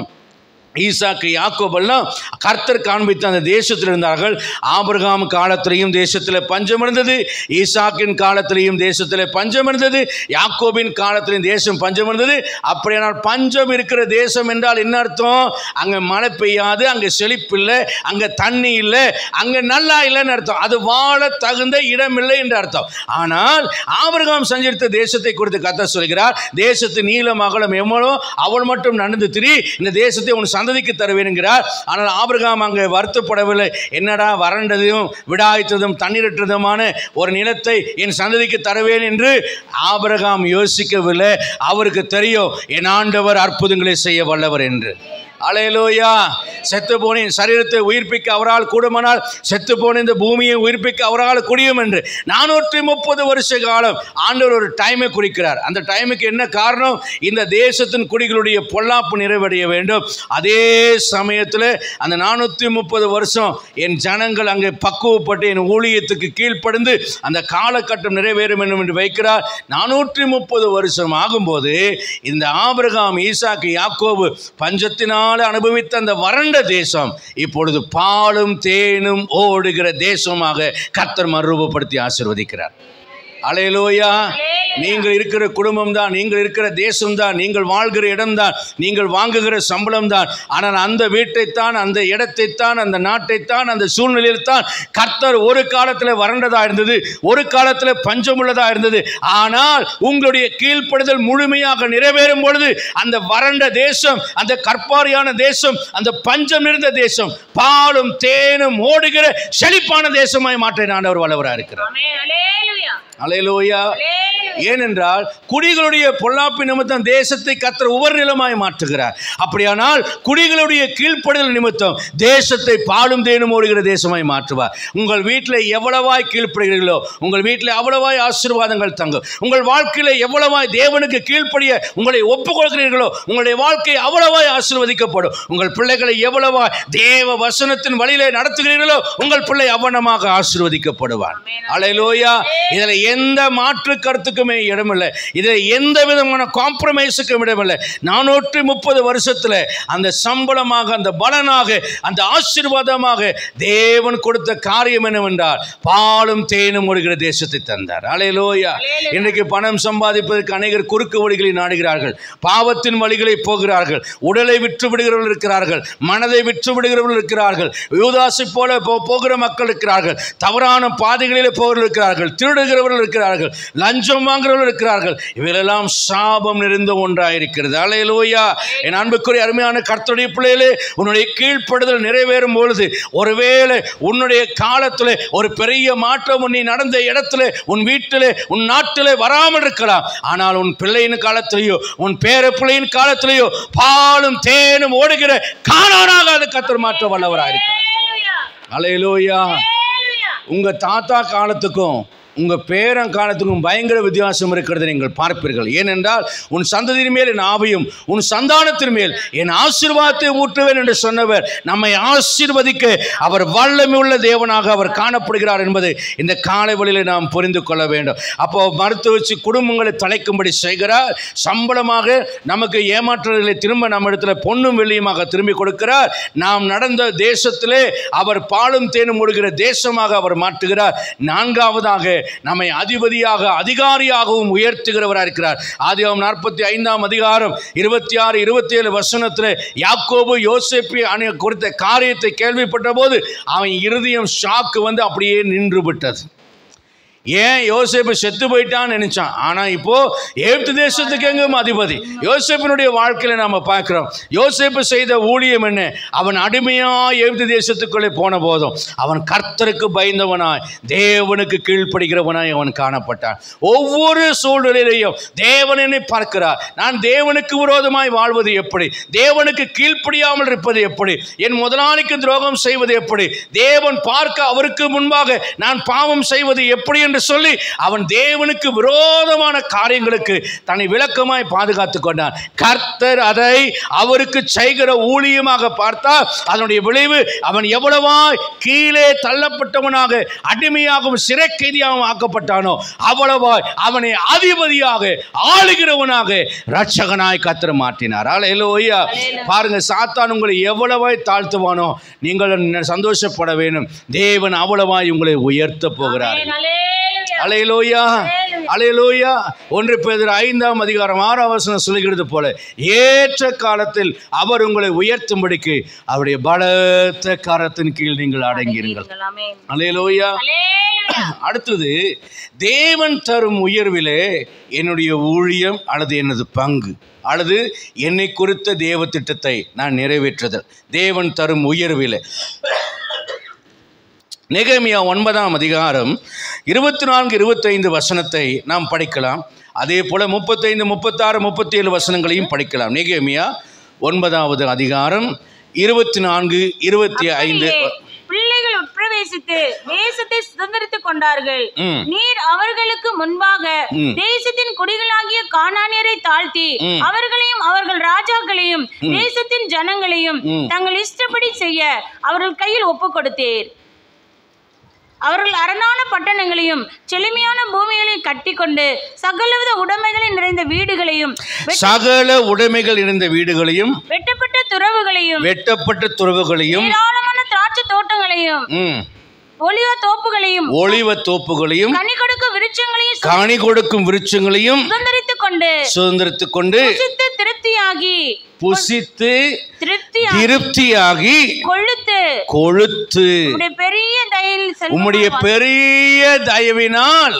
ஈசாக்கு, யாக்கோபெல்லாம் கர்த்தர் காண்பித்த அந்த தேசத்தில் இருந்தார்கள். ஆபிரகாம் காலத்திலையும் தேசத்தில் பஞ்சம் இருந்தது, ஈசாக்கின் காலத்திலையும் தேசத்தில் பஞ்சம் இருந்தது, யாக்கோபின் காலத்திலையும் தேசம் பஞ்சம் இருந்தது. அப்படியானால் பஞ்சம் இருக்கிற தேசம் என்றால் என்ன அர்த்தம்? அங்கே மழை பெய்யாது, அங்கே செழிப்பு இல்லை, அங்கே தண்ணி இல்லை, அங்கே நல்லா இல்லைன்னு அர்த்தம். அது வாழ தகுந்த இடம் இல்லை என்று அர்த்தம். ஆனால் ஆபிரகாம் சஞ்சரித்த தேசத்தை குறித்து கர்த்தர் சொல்கிறார், தேசத்து நீளம் அகலம் எவ்வளோ அவள் மட்டும் நடந்து திரி, இந்த தேசத்தை உன் சந்ததிக்கு தருவேன் என்கிறார். ஆனால் ஆபிரகாம் அங்கே வருத்தப்படவில்லை. என்னடா வறண்டதும் விடாய்த்ததும் தண்ணீரற்றதுமான ஒரு நிலத்தை என் சந்ததிக்கு தருவேன் என்று ஆபிரகாம் யோசிக்கவில்லை. அவருக்கு தெரியும் என் ஆண்டவர் அற்புதங்களை செய்ய வல்லவர் என்று. அல்லேலூயா. செத்து போன சரீரத்தை உயிர்ப்பிக்க அவரால் கூடுமானால் செத்து போன இந்த பூமியை உயிர்ப்பிக்க அவரால் கூடியும் என்று 430 வருஷ காலம் ஆண்டவர் ஒரு டைமை குறிக்கிறார். அந்த டைமுக்கு என்ன காரணம்? இந்த தேசத்தின் குடிகளுடைய பொல்லாப்பு நிறைவடைய வேண்டும். அதே சமயத்தில் அந்த 430 வருஷம் என் ஜனங்கள் அங்கே பக்குவப்பட்டு என் ஊழியத்துக்கு கீழ்ப்படிந்து அந்த காலகட்டம் நிறைவேற வேண்டும் என்று வைக்கிறார். 430 வருஷம் ஆகும்போது இந்த ஆபிரகாம், ஈசாக்கு, யாக்கோபு பஞ்சத்தினால் அனுபவித்த அந்த வறண்ட தேசம் இப்பொழுது பாலும் தேனும் ஓடுகிற தேசமாக கர்த்தர் மறுரூபப்படுத்தி ஆசீர்வதிக்கிறார். அல்லேலூயா. நீங்கள் இருக்கிற குடும்பம் தான், நீங்கள் இருக்கிற தேசம் தான், நீங்கள் வாழ்கிற இடம்தான், நீங்கள் வாங்குகிற சம்பளம் தான். ஆனால் அந்த வீட்டைத்தான், அந்த இடத்தைத்தான், அந்த நாட்டைத்தான், அந்த சூழ்நிலையில் தான் கர்த்தர் ஒரு காலத்தில் வறண்டதாக இருந்தது, ஒரு காலத்தில் பஞ்சமுள்ளதாக இருந்தது. ஆனால் உங்களுடைய கீழ்ப்படுதல் முழுமையாக நிறைவேறும் பொழுது அந்த வறண்ட தேசம், அந்த கற்பாரியான தேசம், அந்த பஞ்சம் இருந்த தேசம் பாலும் தேனும் ஓடுகிற செழிப்பான தேசமாய் மாற்ற ஆண்டவர் வல்லவராக இருக்கிறார். அல்லேலூயா. ஏனென்றால் குடிகளுடைய பொல்லாப்பு நிமித்தம் தேசத்தை கர்த்தர் உவர்நிலமாய் மாற்றுகிறார். அப்படியானால் குடிகளுடைய கீழ்ப்படிதல் நிமித்தம் தேசத்தை பாலும் தேனும் ஓடுகிற தேசமாய் மாற்றுவார். உங்கள் வீட்டில் எவ்வளவாய் கீழ்ப்படுகிறீர்களோ உங்கள் வீட்டில் அவ்வளவாய் ஆசீர்வாதங்கள் தங்கும். உங்கள் வாழ்க்கையில் எவ்வளவாய் தேவனுக்கு கீழ்ப்படிய உங்களை ஒப்புக்கொள்கிறீர்களோ உங்களுடைய வாழ்க்கை அவ்வளவாய் ஆசீர்வதிக்கப்படும். உங்கள் பிள்ளைகளை எவ்வளவாய் தேவ வசனத்தின் வழியிலே நடத்துகிறீர்களோ உங்கள் பிள்ளை அவனமாக ஆசீர்வதிக்கப்படுவார். அல்லேலூயா. இதில் எந்த மாற்று கருத்துக்குமே இடமில்லை. இதில் எந்த விதமான காம்ப்ரமைஸுக்கும் இடமில்லை. 430 வருஷத்தில் அந்த சம்பளமாக, அந்த பலனாக, அந்த ஆசீர்வாதமாக தேவன் கொடுத்த காரியம் என்னவென்றால் பாலும் தேனும் ஓடுகிற தேசத்தை தந்தார். அல்லேலூயா. இன்றைக்கு பணம் சம்பாதிப்பதற்கு அநேகர் குறுக்கு வழிகளை நாடுகிறார்கள். பாவத்தின் வழிகளை போகிறார்கள். உடலை விற்று விடுகிறவர்கள் இருக்கிறார்கள். மனதை விற்று விடுகிறவர்கள் இருக்கிறார்கள். யூதாசை போல போகிற மக்கள் இருக்கிறார்கள். தவறான பாதைகளிலே போகிறவர்கள் இருக்கிறார்கள். திருடுகிறவர்கள் இருக்கிறார்கள். லஞ்சம் வாங்குகிறவர்கள் இருக்கிறார்கள். இவையெல்லாம் சாபம் நிறைந்த ஒன்றாயிருக்கிறது. அல்லேலூயா. என் அன்புக்குரிய அருமையான கர்த்தருடைய பிள்ளைகளே, உன்னுடைய கீழ்ப்படுதல் நிறைவேறும் பொழுது ஒருவேளை உன்னுடைய காலத்தில் ஒரு பெரிய மாற்றம் நீ நடந்த இடத்துல, உன் வீட்டிலே, உன் நாட்டிலே வராமல் இருக்கலாம். ஆனால் உன் பிள்ளையின் காலத்திலேயோ உன் பேர பிள்ளையின் காலத்திலேயோ பாலும் தேனும் ஓடுகிற கானானாக அது கர்த்தர் மாற்ற வல்லவராயிருக்கிறார். அல்லேலூயா. உங்க தாத்தா காலத்துக்கும் உங்க பேரன் காலத்துக்கும் பயங்கர வித்தியாசம் இருக்கிறது நீங்கள் பார்ப்பீர்கள். ஏனென்றால் உன் சந்ததியின் மேல் என் ஆவியும் உன் சந்தானத்தின் மேல் என் ஆசீர்வாதத்தை ஊற்றுவேன் என்று சொன்னவர் நம்மை ஆசீர்வதிக்க அவர் வல்லமை உள்ள தேவனாக அவர் காணப்படுகிறார் என்பது இந்த காலை வழியிலே நாம் புரிந்து கொள்ள வேண்டும். அப்போ மறுத்து வச்சு குடும்பங்களை தலைக்கும்படி செய்கிறார். சம்பளமாக நமக்கு ஏமாற்றுதலை திரும்ப நம்ம இடத்துல பொன்னும் வெள்ளியுமாக திரும்பி கொடுக்கிறார். நாம் நடந்த தேசத்திலே அவர் பாலும் தேனும் ஓடுகிற தேசமாக அவர் மாற்றுகிறார். நான்காவதாக நம்மை அதிபதியாக, அதிகாரியாகவும் உயர்த்துகிறவராக இருக்கிறார். ஆதியாகமம் 45ஆம் அதிகாரம் 26, 27 வசனத்தில் யாக்கோபு யோசேப்பு குறித்த காரியத்தை கேள்விப்பட்ட போது அவன் இருதயம் ஷாக்கு வந்து அப்படியே நின்று விட்டது. ஏன்? யோசேப்பு செத்து போயிட்டான்னு நினைச்சான். ஆனால் இப்போ எகிப்து தேசத்துக்கு எங்கும் அதிபதி. யோசேப்பினுடைய வாழ்க்கையில நாம பார்க்கிறோம். யோசேப்பு செய்த ஊழியம் என்ன? அவன் அடிமையாய் எகிப்து தேசத்துக்குள்ளே போன போதும் அவன் கர்த்தருக்கு பயந்தவனாய், தேவனுக்கு கீழ்ப்படுகிறவனாய் அவன் காணப்பட்டான். ஒவ்வொரு சூழ்நிலையிலையும் தேவன் என்னை பார்க்கிறார். நான் தேவனுக்கு விரோதமாய் வாழ்வது எப்படி? தேவனுக்கு கீழ்ப்படியாமல் இருப்பது எப்படி? என் முதலாளிக்கு துரோகம் செய்வது எப்படி? தேவன் பார்க்க அவருக்கு முன்பாக நான் பாவம் செய்வது எப்படி என்று சொல்லி அவன் தேவனுக்கு விரோதமான காரியங்களுக்கு தன்னை விளக்கமாய் பாதுகாத்துக் கொண்டான். கர்த்தர் அதை அவருக்கு செய்கிற ஊழியமாக பார்த்தால் அதனுடைய விளைவு அவன் எவ்வளவாய் கீழே தள்ளப்பட்டவனாக, அடிமையாகவும் சிறை கைதியாகவும் ஆக்கப்பட்டானோ அவ்வளவாய் அவனை அதிபதியாக, ஆளுகிறவனாக, இரட்சகனாய் கர்த்தர் மாற்றினார். அல்லேலூயா. பாருங்க, சாத்தான் உங்களை எவ்வளவாய் தாழ்த்துவானோ நீங்கள் சந்தோஷப்பட வேண்டும். தேவன் அவ்வளவாய் உங்களை உயர்த்த போகிறார். அல்லேலூயா. அல்லேலூயா. 1 பேதுரு 5ஆம் அதிகாரம் 6ஆம் வசனம் சொல்கிறது போல ஏற்ற காலத்தில் அவர் உங்களை உயர்த்தும்படிக்கு அவருடைய பலத்த கரத்தின் கீழ் நீங்கள் அடங்கியிருங்கள். அல்லேலூயா. அடுத்தது, தேவன் தரும் உயர்விலே என்னுடைய ஊழியம் அல்லது எனது பங்கு அல்லது என்னை குறித்த தேவ திட்டத்தை நான் நிறைவேற்றுதல். தேவன் தரும் உயர்விலே நெகேமியா 9ஆம் அதிகாரம் 24, 25 வசனத்தை நாம் படிக்கலாம். அதே போல 35, 36, 37 வசனங்களையும் படிக்கலாம். நெகேமியா 9ஆவது அதிகாரம் 24, 25. பிள்ளைகள் உட்பிரவேசித்து தேசத்தை சுதந்திரித்துக் கொண்டார்கள். நீர் அவர்களுக்கு முன்பாக தேசத்தின் குடிகளாகிய கானானியரை தாழ்த்தி அவர்களையும் அவர்கள் ராஜாக்களையும் தேசத்தின் ஜனங்களையும் தங்கள் இஷ்டப்படி செய்ய அவர்கள் கையில் ஒப்புக் கொடுத்தீர். அவர்கள் அரணான பட்டணங்களையும் செழுமையான பூமிகளையும் கட்டி கொண்டு சகலவித உடைமைகள் நிறைந்த வீடுகளையும் வெட்டப்பட்ட துறவுகளையும் ஏராளமான திராட்சை தோட்டங்களையும் ஒலிவ தோப்புகளையும் கனி கொடுக்கும் விருட்சங்களையும் சுதந்திரித்துக் கொண்டு புசித்து திருப்தியாகி கொழுத்து உம்முடைய பெரிய தயவினால்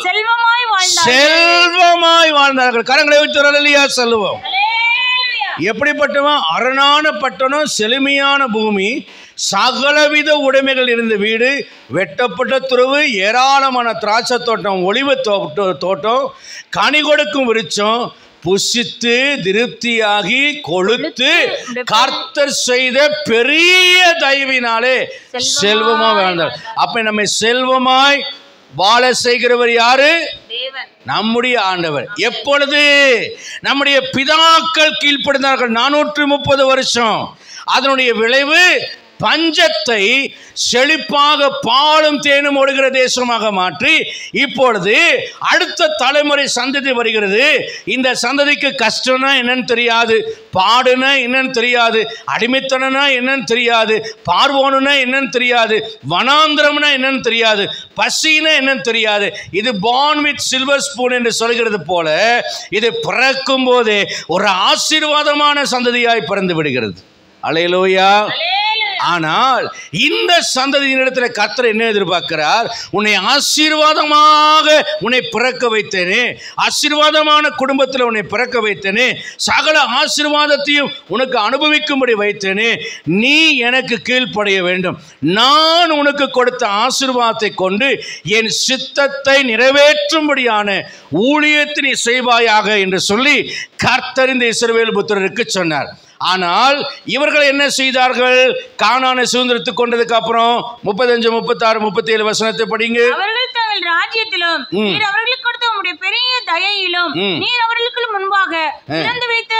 செல்வமாய் வாழ்ந்தார்கள். கரங்களை வைத்து செல்வம் எப்படிப்பட்டவன்? அரணான பட்டணம், செழுமையான பூமி, சகலவித உடைமைகள் இருந்த வீடு, வெட்டப்பட்ட துறவு, ஏராளமான திராட்சை தோட்டம், ஒலிவ தோட்டம், கனி கொடுக்கும் விருட்சம், புசித்து திருப்தியாகி கொழுத்து கர்த்தர் செய்த பெரிய தயவினாலே செல்வமா வாழ்ந்தார். அப்ப நம்மை செல்வமாய் வாழ செய்கிறவர் யாரு? நம்முடைய ஆண்டவர். எப்பொழுது நம்முடைய பிதாக்கள் கீழ்ப்படிந்தார்கள் 430 வருஷம், அதனுடைய விளைவு பஞ்சத்தை செழிப்பாக பாலும் தேனும் ஓடுகிற தேசமாக மாற்றி இப்பொழுது அடுத்த தலைமுறை சந்ததி வருகிறது. இந்த சந்ததிக்கு கஷ்டம்னா என்னன்னு தெரியாது, பாடுனா என்னன்னு தெரியாது, அடிமைத்தனா என்னன்னு தெரியாது, பார்வோனுனா என்னன்னு தெரியாது, வனாந்திரம்னா என்னன்னு தெரியாது, பசினா என்னன்னு தெரியாது. இது பார்ன் வித் சில்வர் ஸ்பூன் என்று சொல்கிறது போல இது பிறக்கும் போதே ஒரு ஆசீர்வாதமான சந்ததியாய் பிறந்து விடுகிறது. அல்லேலூயா. ஆனால் இந்த சந்ததியினிடத்தில் கர்த்தர் என்ன எதிர்பார்க்கிறார்? உன்னை ஆசீர்வாதமாக உன்னை பிறக்க வைத்தேனே, ஆசீர்வாதமான குடும்பத்தில் உன்னை பிறக்க வைத்தேனே, சகல ஆசீர்வாதத்தையும் உனக்கு அனுபவிக்கும்படி வைத்தேனே, நீ எனக்கு கீழ்ப்படைய வேண்டும். நான் உனக்கு கொடுத்த ஆசீர்வாதத்தை கொண்டு என் சித்தத்தை நிறைவேற்றும்படியான ஊழியத்தை நீ செய்வாயாக என்று சொல்லி கர்த்தர் இந்த இஸ்ரவேல் புத்திரருக்கு சொன்னார். ஆனால் இவர்கள் என்ன செய்தார்கள்? கானானை சுதந்திரத்துக் கொண்டதுக்கு அப்புறம் 35, 36, 37 வசனத்தை படிங்க. அவர்கள் தங்கள் ராஜ்யத்திலும் நீர் அவர்களுக்கு கொடுத்த உம்முடைய பெரிய தயையிலும் நீர் அவர்களுக்கு முன்பாக திறந்து வைத்த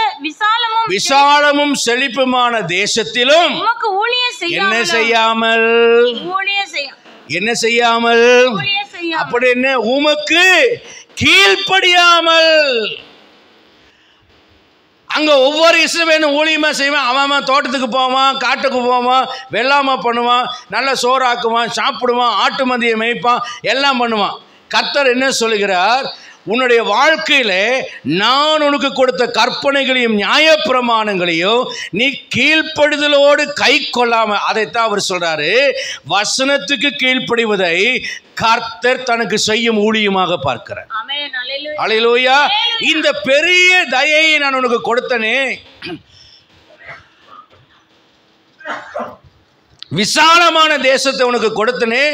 விசாலமும் செழிப்புமான தேசத்திலும் உமக்கு ஊழியம் செய்யாமல் என்ன செய்யாமல் அப்படி என்ன? உமக்கு கீழ்ப்படியாமல். அங்கே ஒவ்வொரு இஸ்ரவேலும் ஊழியமாக செய்வான். அவன் தோட்டத்துக்கு போவான், காட்டுக்கு போவான், வெள்ளாமை பண்ணுவான், நல்ல சோறாக்குவான், சாப்பிடுவான், ஆட்டு மந்தியை மேய்ப்பான், எல்லாம் பண்ணுவான். கர்த்தர் என்ன சொல்லுகிறார்? உன்னுடைய வாழ்க்கையில் நான் உனக்கு கொடுத்த கற்பனைகளையும் நியாயப்பிரமாணங்களையும் நீ கீழ்ப்படுதலோடு கை கொள்ளாம, அதைத்தான் அவர் சொல்றாரு, வசனத்துக்கு கீழ்ப்படிவதை கர்த்தர் தனக்கு செய்யும் ஊழியமாக பார்க்கிறார். அல்லேலூயா. இந்த பெரிய தயையை நான் உனக்கு கொடுத்தனே, விசாலமான தேசத்தை உனக்கு கொடுத்தனே,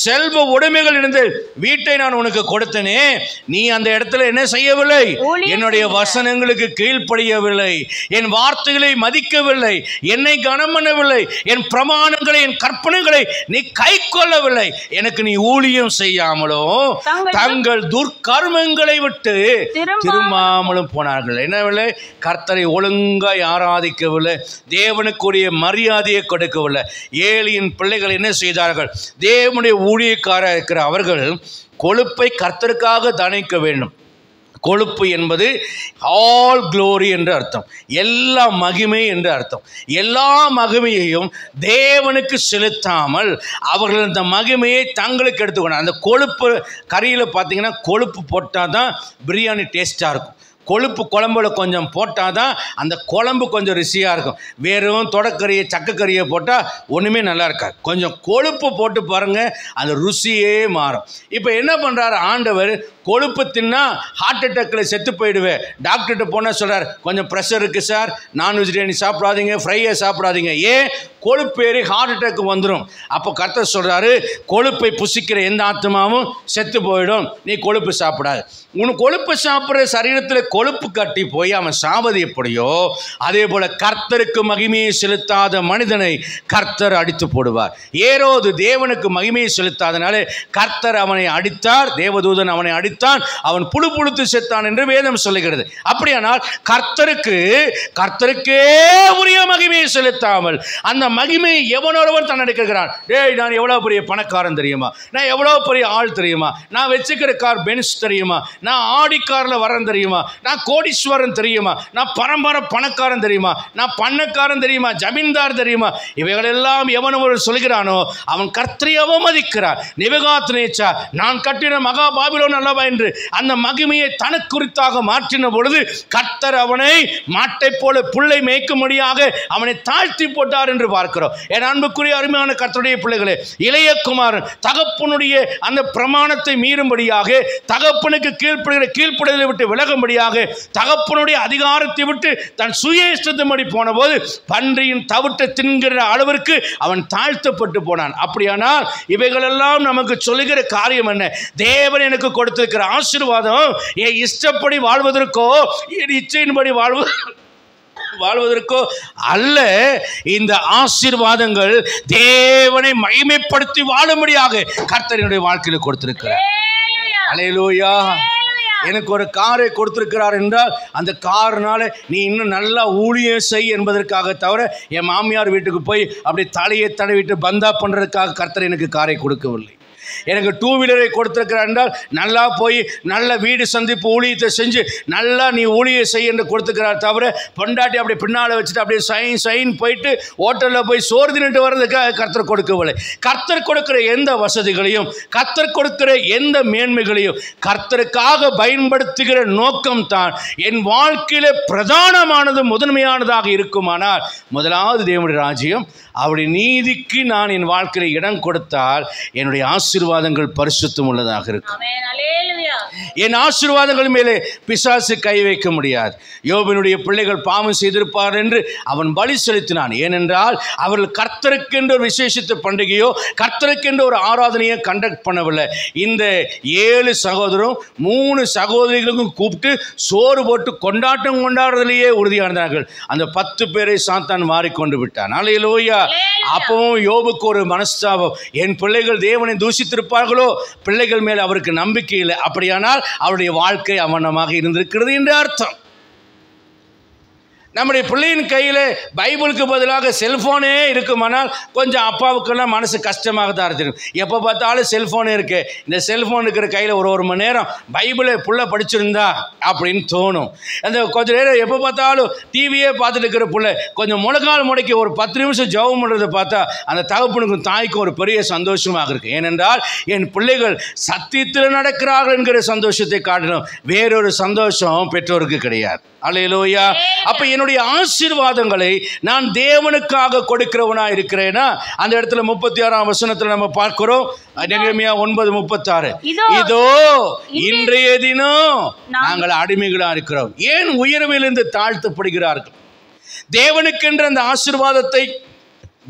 செல்வ உடைமைகள் இருந்த வீட்டை நான் உனக்கு கொடுத்தனே, நீ அந்த இடத்துல என்ன செய்யவில்லை? என்னுடைய வசனங்களுக்கு கீழ்ப்படியவில்லை, என் வார்த்தைகளை மதிக்கவில்லை, என்னை கனம் பண்ணவில்லை, என் பிரமாணங்களை என் கற்பனைகளை நீ கை கொள்ளவில்லை, எனக்கு நீ ஊழியம் செய்யாமலும் தங்கள் துர்க்கர்மங்களை விட்டு திரும்பாமலும் போனார்கள். என்னவில்லை? கர்த்தரை ஒழுங்காய் ஆராதிக்கவில்லை, தேவனுக்குரிய மரியாதையை கொடுக்கவில்லை. ஏலியின் பிள்ளைகள் என்ன செய்தார்கள்? தேவனுடைய ஊழியக்காரர் இருக்கிற அவர்கள் கொழுப்பை கர்த்தருக்காக தணிக்க வேண்டும். கொழுப்பு என்பது ஆல் க்ளோரி என்று அர்த்தம், எல்லா மகிமை என்று அர்த்தம். எல்லா மகிமையையும் தேவனுக்கு செலுத்தாமல் அவர்கள் அந்த மகிமையை தங்களுக்கு எடுத்துக்கணும். அந்த கொழுப்பு கறியில் பார்த்தீங்கன்னா கொழுப்பு போட்டால் தான் பிரியாணி டேஸ்ட்டாக இருக்கும். கொழுப்பு குழம்புல கொஞ்சம் போட்டால் தான் அந்த குழம்பு கொஞ்சம் ருசியாக இருக்கும். வெறும் தொடக்கறியை சக்கக்கறியை போட்டால் ஒன்றுமே நல்லா இருக்காது. கொஞ்சம் கொழுப்பு போட்டு பாருங்கள், அந்த ருசியே மாறும். இப்போ என்ன பண்ணுறாரு ஆண்டவர்? கொழுப்பு தின்னா ஹார்ட் அட்டாக்கில் செத்து போயிடுவேன். டாக்டர்கிட்ட போனால் சொல்கிறார், கொஞ்சம் ப்ரெஷர் இருக்குது சார், நான் வெஜிடேரியன் சாப்பிடாதீங்க, ஃப்ரையை சாப்பிடாதீங்க. ஏன்? கொழுப்பு ஏறி ஹார்ட் அட்டாக் வந்துடும். அப்போ கர்த்தர் சொல்கிறாரு, கொழுப்பை புசிக்கிற எந்த ஆத்மாவும் செத்து போயிடும், நீ கொழுப்பு சாப்பிடாது. உனக்கு கொழுப்பு சாப்பிட்ற சரீரத்தில் கொழுப்பு கட்டி போய் அவன் சாவது எப்படியோ அதே போல கர்த்தருக்கு மகிமையை செலுத்தாத மனிதனை கர்த்தர் அடித்து போடுவார். ஏரோது தேவனுக்கு மகிமையை செலுத்தாதனாலே கர்த்தர் அவனை அடித்தார், தேவதூதன் அவனை அடித்தான், அவன் புழு புழுத்து செத்தான் என்று வேதம் சொல்லுகிறது. அப்படியானால் கர்த்தருக்கே உரிய மகிமையை செலுத்தாமல் அந்த மகிமையை எவனொருவன் தன்னெடுக்கிறான். டேய், நான் எவ்வளோ பெரிய பணக்காரன் தெரியுமா, நான் எவ்வளோ பெரிய ஆள் தெரியுமா, நான் வச்சுக்கிற கார் பென்ஸ் தெரியுமா, நான் ஆடி காரில் வரேன் தெரியுமா, நான் கோடீஸ்வரன் தெரியுமா, நான் பரம்பரை பணக்காரன் தெரியுமா, நான் பண்ணக்காரன் தெரியுமா, ஜமீன்தார் தெரியுமா, இவைகளெல்லாம் எவன் ஒரு சொல்கிறானோ அவன் கர்த்தரை அவமதிக்கிறார். நேபுகாத்நேச்சார் நான் கட்டின மகா பாபிலோன் அல்லவா என்று அந்த மகிமையை தனக்கு குறித்தாக மாற்றின பொழுது கர்த்தர் அவனை மாட்டை போல புல்லை மேய்க்கும்படியாக அவனை தாழ்த்தி போட்டார் என்று பார்க்கிறோம். என் அன்புக்குரிய அருமையான கர்த்தருடைய பிள்ளைகளே, இளைய குமாரன் தகப்பனுடைய அந்த பிரமாணத்தை மீறும்படியாக, தகப்பனுக்கு கீழ்ப்படுதலை விட்டு விலகும்படியாக தகப்பனுடைய அதிகாரத்தை விட்டு தன் சுய இஷ்டத்தின்படி போன போது பன்றியின் தவிட்ட தின்கிற அளவிற்கு அவன் தாழ்த்தப்பட்டு போனான். அப்படியானால் இவைகளெல்லாம் நமக்கு சொல்லுகிற காரியம் என்ன? தேவன் எனக்கு கொடுத்திருக்கிற ஆசீர்வாதம் என் இஷ்டப்படி வாழ்வதற்கோ என் இச்சையின்படி வாழ்வதற்கோ அல்ல. இந்த ஆசீர்வாதங்கள் தேவனை மகிமைப்படுத்தி வாழும்படியாக கர்த்தருடைய வாழ்க்கையில் கொடுத்திருக்கிறார். அல்லேலூயா. எனக்கு ஒரு காரை கொடுத்திருக்கிறார் என்றால் அந்த காரினால நீ இன்னும் நல்லா ஊழியம் செய் என்பதற்காக தவிர என் மாமியார் வீட்டுக்கு போய் அப்படி தலையை தடவிட்டு பந்தா பண்ணுறதுக்காக கர்த்தர் எனக்கு காரை கொடுக்கவில்லை. எனக்கு 2 வீலரை கொடுத்திருக்கிறார் என்றால் நல்லா போய் நல்ல வீடு சந்திப்பு ஊழியத்தை செஞ்சு நல்லா நீ ஊழியம் செய்ய என்று கொடுத்துக்கிறார் தவிர பொண்டாட்டி அப்படி பின்னால் வச்சுட்டு அப்படியே சைன் போயிட்டு ஹோட்டலில் போய் சோறு தின்னுட்டு வர்றதுக்காக கர்த்தர் கொடுக்கவில்லை. கர்த்தர் கொடுக்கிற எந்த வசதிகளையும் கர்த்தர் கொடுக்கிற எந்த மேன்மைகளையும் கர்த்தருக்காக பயன்படுத்துகிற நோக்கம் தான் என் வாழ்க்கையில பிரதானமானது முதன்மையானதாக இருக்குமானால் முதலாவது தேவனுடைய ராஜ்யம் அவருடைய நீதிக்கு நான் என் வாழ்க்கையில் இடம் கொடுத்தால் என்னுடைய ஆசீர்வாதங்கள் பரிசுத்தம் உள்ளதாக இருக்கும். என் ஆசீர்வாதங்கள் மேலே பிசாசு கை வைக்க முடியாது. யோபினுடைய பிள்ளைகள் பாவம் செய்திருப்பார் என்று அவன் பலி செலுத்தினான். ஏனென்றால் அவர்கள் கர்த்தருக்கென்று ஒரு விசேஷித்த பண்டிகையோ கர்த்தருக்கென்று ஒரு ஆராதனையோ கண்டக்ட் பண்ணவில்லை. இந்த 7 சகோதரரும் 3 சகோதரிகளுக்கும் கூப்பிட்டு சோறு போட்டு கொண்டாட்டம் கொண்டாடுறதிலேயே உறுதியானார்கள். அந்த 10 பேரை சாத்தான் மாறிக்கொண்டு விட்டான். அல்லேலூயா. அப்பவும் யோபுக்கு ஒரு மனஸ்தாபம், என் பிள்ளைகள் தேவனை தூஷித்திருப்பார்களோ, பிள்ளைகள் மேல் அவருக்கு நம்பிக்கை இல்லை, அப்படியானால் அவருடைய வாழ்க்கை அவனமாக இருந்திருக்கிறது என்று அர்த்தம். நம்முடைய பிள்ளையின் கையில் பைபிளுக்கு பதிலாக செல்ஃபோனே இருக்குமானால் கொஞ்சம் அப்பாவுக்கெல்லாம் மனசு கஷ்டமாக தான் இருக்கும். எப்போ பார்த்தாலும் செல்ஃபோனே இருக்கு, இந்த செல்ஃபோன் இருக்கிற கையில் ஒரு மணி நேரம் பைபிளை புள்ள படிச்சிருந்தா அப்படின்னு தோணும். அந்த கொஞ்சம் நேரம் எப்போ பார்த்தாலும் டிவியே பார்த்துட்டு இருக்கிற புள்ள கொஞ்சம் முழங்கால் முடக்கி ஒரு 10 நிமிஷம் ஜெபம் பண்ணுறதை பார்த்தா அந்த தகப்பனுக்கும் தாய்க்கும் ஒரு பெரிய சந்தோஷமாக இருக்குது. ஏனென்றால் என் பிள்ளைகள் சத்தியத்தில் நடக்கிறார்கள் என்கிற சந்தோஷத்தை காட்டிலும் வேறொரு சந்தோஷம் பெற்றோருக்கு கிடையாது. அல்லேலூயா. அப்ப என்னுடைய ஆசீர்வாதங்களை நான் தேவனுக்காக கொடுக்கிறவனா இருக்கிறேனா? அந்த இடத்துல 36ஆம் வசனத்துல நம்ம பார்க்கிறோம். நெகேமியா 9:36. இதோ இன்றைய தினம் நாங்கள் அடிமைகளா இருக்கிறோம். ஏன் உயர்விலிருந்து தாழ்த்தப்படுகிறார்கள்? தேவனுக்கென்ற அந்த ஆசீர்வாதத்தை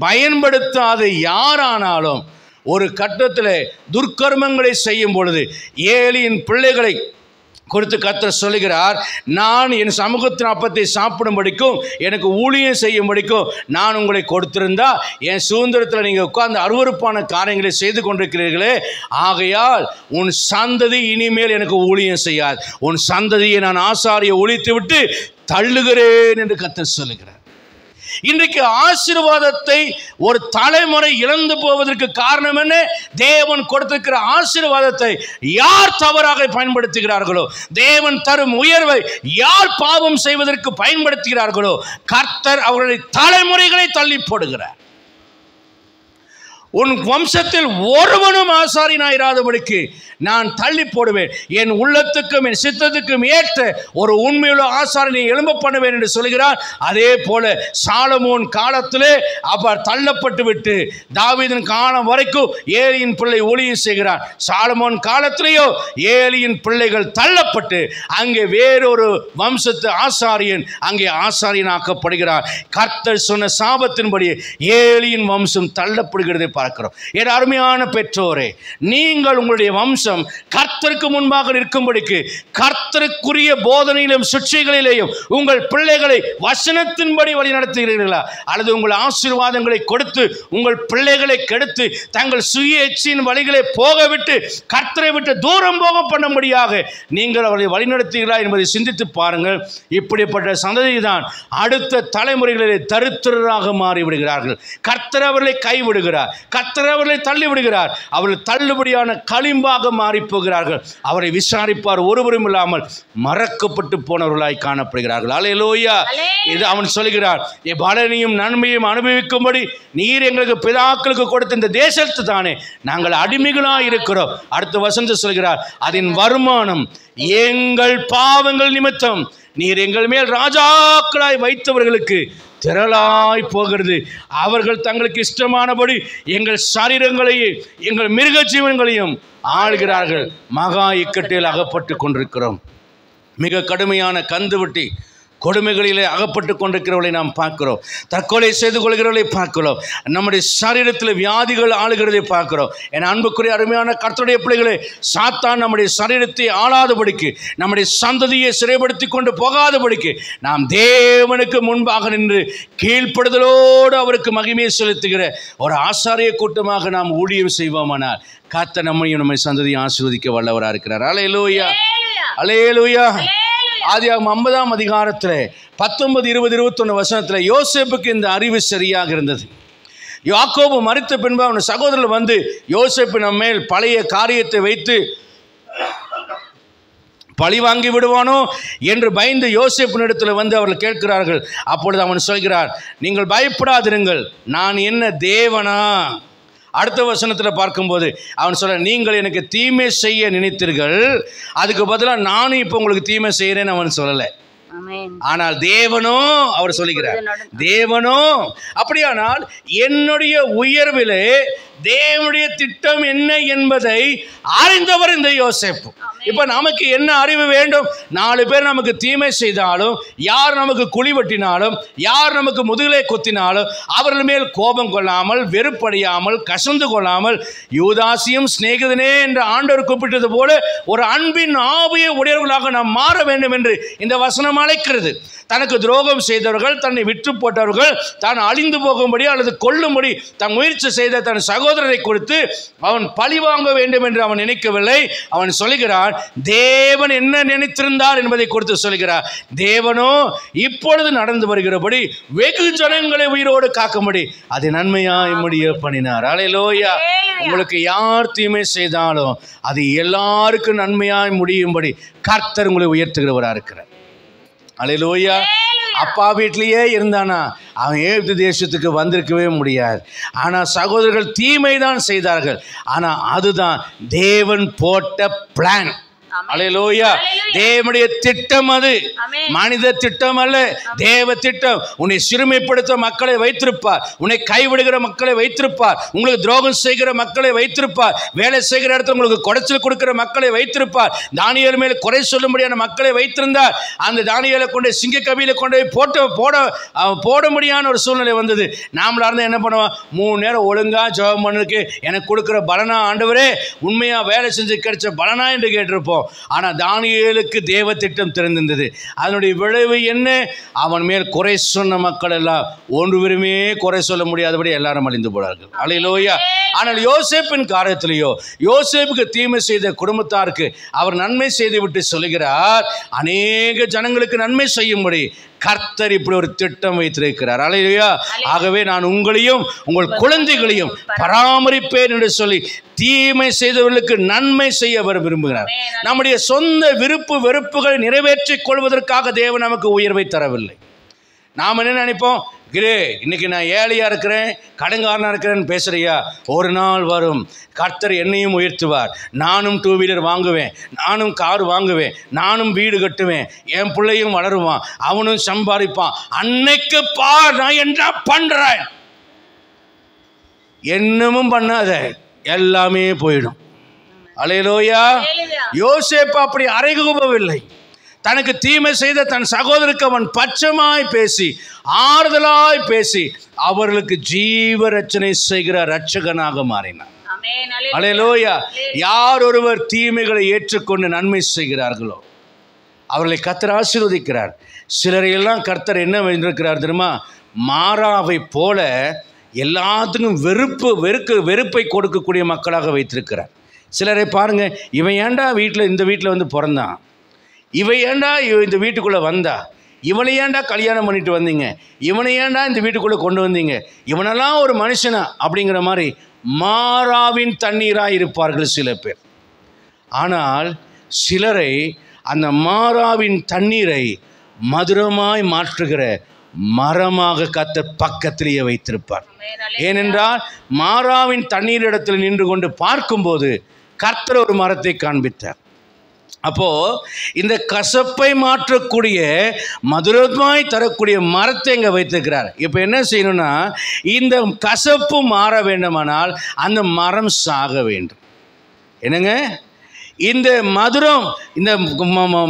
பயன்படுத்தாத யாரானாலும் ஒரு கட்டத்தில் துர்க்கர்மங்களை செய்யும் பொழுது ஏலியின் பிள்ளைகளை குறித்து கர்த்தர் சொல்லுகிறார், நான் என் சமூகத்தின் அப்பத்தை சாப்பிடும்படிக்கும் எனக்கு ஊழியம் செய்யும்படிக்கும் நான் உங்களை கொடுத்திருந்தா என் சுதந்திரத்தில் நீங்கள் உட்கார்ந்து அருவருப்பான காரியங்களை செய்து கொண்டிருக்கிறீர்களே, ஆகையால் உன் சந்ததி இனிமேல் எனக்கு ஊழியம் செய்யாது, உன் சந்ததியை நான் ஆசாரியை ஒழித்து விட்டு தள்ளுகிறேன் என்று கர்த்தர் சொல்லுகிறார். இன்றைக்கு ஆசீர்வாதத்தை ஒரு தலைமுறை இழந்து போவதற்கு காரணம் என்ன? தேவன் கொடுத்திருக்கிற ஆசீர்வாதத்தை யார் தவறாக பயன்படுத்துகிறார்களோ, தேவன் தரும் உயர்வை யார் பாவம் செய்வதற்கு பயன்படுத்துகிறார்களோ, கர்த்தர் அவர்களுடைய தலைமுறைகளை தள்ளி போடுகிறார். உன் வம்சத்தில் ஒருவனும் ஆசாரியனாயிராதபடிக்கு நான் தள்ளி போடுவேன், என் உள்ளத்துக்கும் என் சித்தத்துக்கும் ஏற்ற ஒரு உண்மையுள்ள ஆசாரியனை எழும்ப பண்ணுவேன் என்று சொல்கிறார். அதே போல சாலமோன் காலத்திலே அவர் தள்ளப்பட்டு விட்டு தாவீதின் காலம் வரைக்கும் ஏலியின் பிள்ளை ஊழியம் செய்கிறார். சாலமோன் காலத்திலேயோ ஏலியின் பிள்ளைகள் தள்ளப்பட்டு அங்கே வேறொரு வம்சத்து ஆசாரியன் அங்கே ஆசாரியனாக்கப்படுகிறார். கர்த்தர் சொன்ன சாபத்தின்படி ஏலியின் வம்சம் தள்ளப்படுகிறதை பார்க்கிறோம். என் அருமையான பெற்றோரே, நீங்கள் உங்களுடைய வம்சம் கர்த்தருக்கு முன்பாக நிற்கும்படிக்கு கர்த்தருக்குரிய போதனையிலும் சிக்ஷைகளிலேயும் உங்கள் பிள்ளைகளை வசனத்தின்படி வழி நடத்துகிறீர்களா, அல்லது உங்கள் ஆசீர்வாதங்களை கொடுத்து உங்கள் பிள்ளைகளை கெடுத்து தங்கள் சுய எச்சியின் வழிகளை போக விட்டு கர்த்தரை விட்டு தூரம் போக பண்ணும்படியாக நீங்கள் அவர்களை வழிநடத்துகிறீர்களா என்பதை சிந்தித்து பாருங்கள். இப்படிப்பட்ட சந்ததி தான் அடுத்த தலைமுறைகளிலே தரித்திரராக மாறிவிடுகிறார்கள். கர்த்தர் அவர்களை கைவிடுகிறார், கர்த்தர் அவர்களை தள்ளிவிடுகிறார், அவர்கள் தள்ளுபடியான களிம்பாக மாறி போகிறார்கள். அவரை விசாரிப்பார் ஒருவரும் இல்லாமல் மறக்கப்பட்டு போனவர்களாய் காணப்படுகிறார்கள். அல்லேலூயா. இது அவன் சொல்கிறார், பலனையும் நன்மையும் அனுபவிக்கும்படி நீர் எங்களுக்கு பிதாக்களுக்கு கொடுத்த இந்த தேசத்து தானே நாங்கள் அடிமைகளாய் இருக்கிறோம். அடுத்த வசனத்தை சொல்கிறார், அதன் வருமானம் எங்கள் பாவங்கள் நிமித்தம் நீர் எங்கள் மேல் ராஜாக்களாய் வைத்தவர்களுக்கு திரளாய் போகிறது. அவர்கள் தங்களுக்கு இஷ்டமானபடி எங்கள் சரீரங்களையும் எங்கள் மிருக ஜீவன்களையும் ஆளுகிறார்கள். மகா இக்கட்டில் அகப்பட்டு கொண்டிருக்கிறோம். மிக கடுமையான கந்து வட்டி கொடுமைகளிலே அகப்பட்டு கொண்டிருக்கிறவர்களை நாம் பார்க்கிறோம். தற்கொலை செய்து கொள்கிறவர்களை பார்க்கிறோம். நம்முடைய சரீரத்தில் வியாதிகள் ஆளுகிறதை பார்க்கிறோம். என் அன்புக்குரிய அருமையான கர்த்தருடைய பிள்ளைகளே, சாத்தான் நம்முடைய சரீரத்தை ஆளாதபடிக்கு, நம்முடைய சந்ததியை சிறைப்படுத்தி கொண்டு போகாதபடிக்கு நாம் தேவனுக்கு முன்பாக நின்று கீழ்ப்படுதலோடு அவருக்கு மகிமையை செலுத்துகிற ஒரு ஆசாரிய கூட்டமாக நாம் ஊழியம் செய்வோமானால் கர்த்தர் நம்மையும் நம்மை சந்ததியை ஆசீர்வதிக்க வல்லவராக இருக்கிறார். அல்லேலூயா, அல்லேலூயா. ஆதியாகமம் 50ஆம் அதிகாரத்தில் 19, 20, 21 வசனத்தில் யோசேப்புக்கு இந்த அறிவு சரியாக இருந்தது. யாக்கோபு மரித்த பின்பு அவன் சகோதரர்கள் வந்து யோசேப்பு நம்ம மேல் பழைய காரியத்தை வைத்து பழி வாங்கி விடுவானோ என்று பயந்து யோசேப்பினிடத்தில் வந்து அவர்கள் கேட்கிறார்கள். அப்பொழுது அவன் சொல்கிறார், நீங்கள் பயப்படாதிருங்கள், நான் என்ன தேவனா? அடுத்த வசனத்தில் பார்க்கும்போது அவன் சொல்ல, நீங்கள் எனக்கு தீமை செய்ய நினைத்தீர்கள், அதுக்கு பதிலாக நானும் இப்போ உங்களுக்கு தீமை செய்கிறேன்னு அவன் சொல்லலை. ஆனால் தேவனோ, அவர் சொல்லுகிறார், தேவனோ. அப்படியானால் என்னுடைய உயர்விலே தேவனுடைய திட்டம் என்ன என்பதை அறிந்தவர் இந்த யோசேப்பு. இப்ப நமக்கு என்ன அறிவு வேண்டும்? 4 பேர் நமக்கு தீமை செய்தாலும், யார் நமக்கு குழி வெட்டினாலும், யார் நமக்கு முதுகிலே குத்தினாலும் அவர்கள் மேல் கோபம் கொள்ளாமல், வெறுப்படையாமல், கசந்து கொள்ளாமல், யூதாசியும் சிநேகிதனே என்று ஆண்டவர் கூப்பிட்டது போல ஒரு அன்பின் ஆவியை உடையவர்களாக நாம் மாற வேண்டும் என்று இந்த வசனம் அழைக்கிறது. தனக்கு துரோகம் செய்தவர்கள், தன்னை விற்று போட்டவர்கள், தான் அழிந்து போகும்படி அல்லது கொல்லும்படி தன் முயற்சி செய்த தன் சகோதரரை கொடுத்து அவன் பழி வாங்க வேண்டும் என்று அவன் நினைக்கவில்லை. அவன் சொல்லுகிறான், தேவன் என்ன நினைத்திருந்தார் என்பதை கொடுத்து சொல்கிறார். தேவனோ இப்பொழுது நடந்து வருகிறபடி வெகு ஜனங்களை உயிரோடு காக்கும்படி அதை நன்மையாய் முடிய பண்ணினார். அல்லேலூயா. உங்களுக்கு யார் தீமை செய்தாலும் அது எல்லாருக்கும் நன்மையாய் முடியும்படி கர்த்தர் உங்களை உயர்த்துகிறவராக இருக்கிறார். அல்லேலூயா. அப்பா வீட்டிலேயே இருந்தானா அவன் எகிப்து தேசத்துக்கு வந்திருக்கவே முடியாது. ஆனால் சகோதரர்கள் தீமை தான் செய்தார்கள். ஆனால் அதுதான் தேவன் போட்ட பிளான். அல்லேலூயா. தேவனுடைய திட்டம் அது, மனித திட்டம் அல்ல, தேவ திட்டம். உன்னை சிறுமைப்படுத்த மக்களை வைத்திருப்பார், உன்னை கைவிடுகிற மக்களை வைத்திருப்பார், உங்களுக்கு துரோகம் செய்கிற மக்களை வைத்திருப்பார், வேலை செய்கிற இடத்துல உங்களுக்கு குறைச்சல் கொடுக்கிற மக்களை வைத்திருப்பார். தானியேல் மேல் குறை சொல்லும்படியான மக்களை வைத்திருந்தார். அந்த தானியேலை கொண்டு சிங்க கபியில கொண்டு போட முடியாத ஒரு சூழ்நிலை வந்தது. நாமளா இருந்தால் என்ன பண்ணுவோம்? 3 நேரம் ஒழுங்கா ஜெபம் பண்ணுறதுக்கு எனக்கு கொடுக்குற பலனா ஆண்டவரே, உண்மையா வேலை செஞ்சு கிடைச்ச பலனா என்று கேட்டிருப்போம். ஆனால் தானியேலுக்கு தேவ திட்டம் தெரிந்திருந்தது. அதனுடைய விளைவு என்ன? அவன் மேல் குறை சொன்ன மக்கள் எல்லாம் ஒன்றுமே குறை சொல்ல முடியாதபடி எல்லாரும் அழிந்து போனார்கள். அல்லேலூயா. ஆனால் யோசேப்பின் காரியத்திலேயோ, யோசேப்புக்கு தீமை செய்த குடும்பத்தாருக்கு அவர் நன்மை செய்து விட்டு சொல்லுகிறார், அநேக ஜனங்களுக்கு நன்மை செய்யும்படி கர்த்தர் இப்படி ஒரு திட்டம் வைத்திருக்கிறார். அல்லேலூயா. ஆகவே நான் உங்களையும் உங்கள் குழந்தைகளையும் பராமரிப்பேன் என்று சொல்லி தீமை செய்தவர்களுக்கு நன்மை செய்ய விரும்புகிறார். நம்முடைய சொந்த விருப்பு வெறுப்புகளை நிறைவேற்றிக் கொள்வதற்காக தேவன் நமக்கு உயர்வை தரவில்லை. நாம் என்ன நினைப்போம்? இன்னைக்கு நான் ஏழையா இருக்கிறேன், கடன்காரனா இருக்கிறேன்னு பேசுறியா? ஒரு நாள் வரும், கர்த்தர் என்னையும் உயர்த்துவார். நானும் 2 வீலர் வாங்குவேன், நானும் கார் வாங்குவேன், நானும் வீடு கட்டுவேன், என் பிள்ளையும் வளருவான், அவனும் சம்பாதிப்பான். அன்னைக்கு பார் நான் என்ன பண்றேன். என்னமும் பண்ணாத, எல்லாமே போயிடும். அல்லேலூயா. யோசேப்பு அப்படி அறைகூபவில்லை. தனக்கு தீமை செய்த தன் சகோதரருக்கு அவன் பட்சமாய் பேசி, ஆறுதலாய் பேசி, அவர்களுக்கு ஜீவ ரட்சனை செய்கிற ரட்சகனாக மாறினார். அல்லேலூயா. யார் ஒருவர் தீமைகளை ஏற்றுக்கொண்டு நன்மை செய்கிறார்களோ அவர்களை கர்த்தர் ஆசீர்வதிக்கிறார். சிலரையெல்லாம் கர்த்தர் என்ன வைத்திருக்கிறார் தெரியுமா? மாறாவை போல எல்லாத்துக்கும் வெறுப்பை கொடுக்கக்கூடிய மக்களாக வைத்திருக்கிறார். சிலரை பாருங்க, இவன் ஏண்டா இந்த வீட்டில் வந்து பிறந்தான், இவன் ஏண்டா இந்த வீட்டுக்குள்ளே வந்தா, இவனை ஏண்டா கல்யாணம் பண்ணிட்டு வந்தீங்க, இவனை ஏண்டா இந்த வீட்டுக்குள்ளே கொண்டு வந்தீங்க, இவனெல்லாம் ஒரு மனுஷனா அப்படிங்கிற மாதிரி மாறாவின் தண்ணீராக இருப்பார்கள் சில பேர். ஆனால் சிலரை அந்த மாறாவின் தண்ணீரை மதுரமாய் மாற்றுகிற மரமாக கர்த்தர் பக்கத்திலேயே வைத்திருப்பார். ஏனென்றால் மாறாவின் தண்ணீர் இடத்தில் நின்று கொண்டு பார்க்கும்போது கர்த்தர் ஒரு மரத்தை காண்பித்தார். அப்போ இந்த கசப்பை மாற்றக்கூடிய மதுரமாய் தரக்கூடிய மரத்தை இங்கே வைத்திருக்கிறார். இப்போ என்ன செய்யணும்னா, இந்த கசப்பு மாற வேண்டுமானால் அந்த மரம் சாக வேண்டும். என்னங்க, இந்த மதுரம், இந்த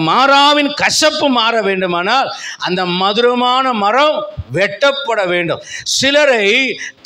மாறாவின் கசப்பு மாற வேண்டுமானால் அந்த மதுரமான மரம் வெட்டப்பட வேண்டும். சிலரை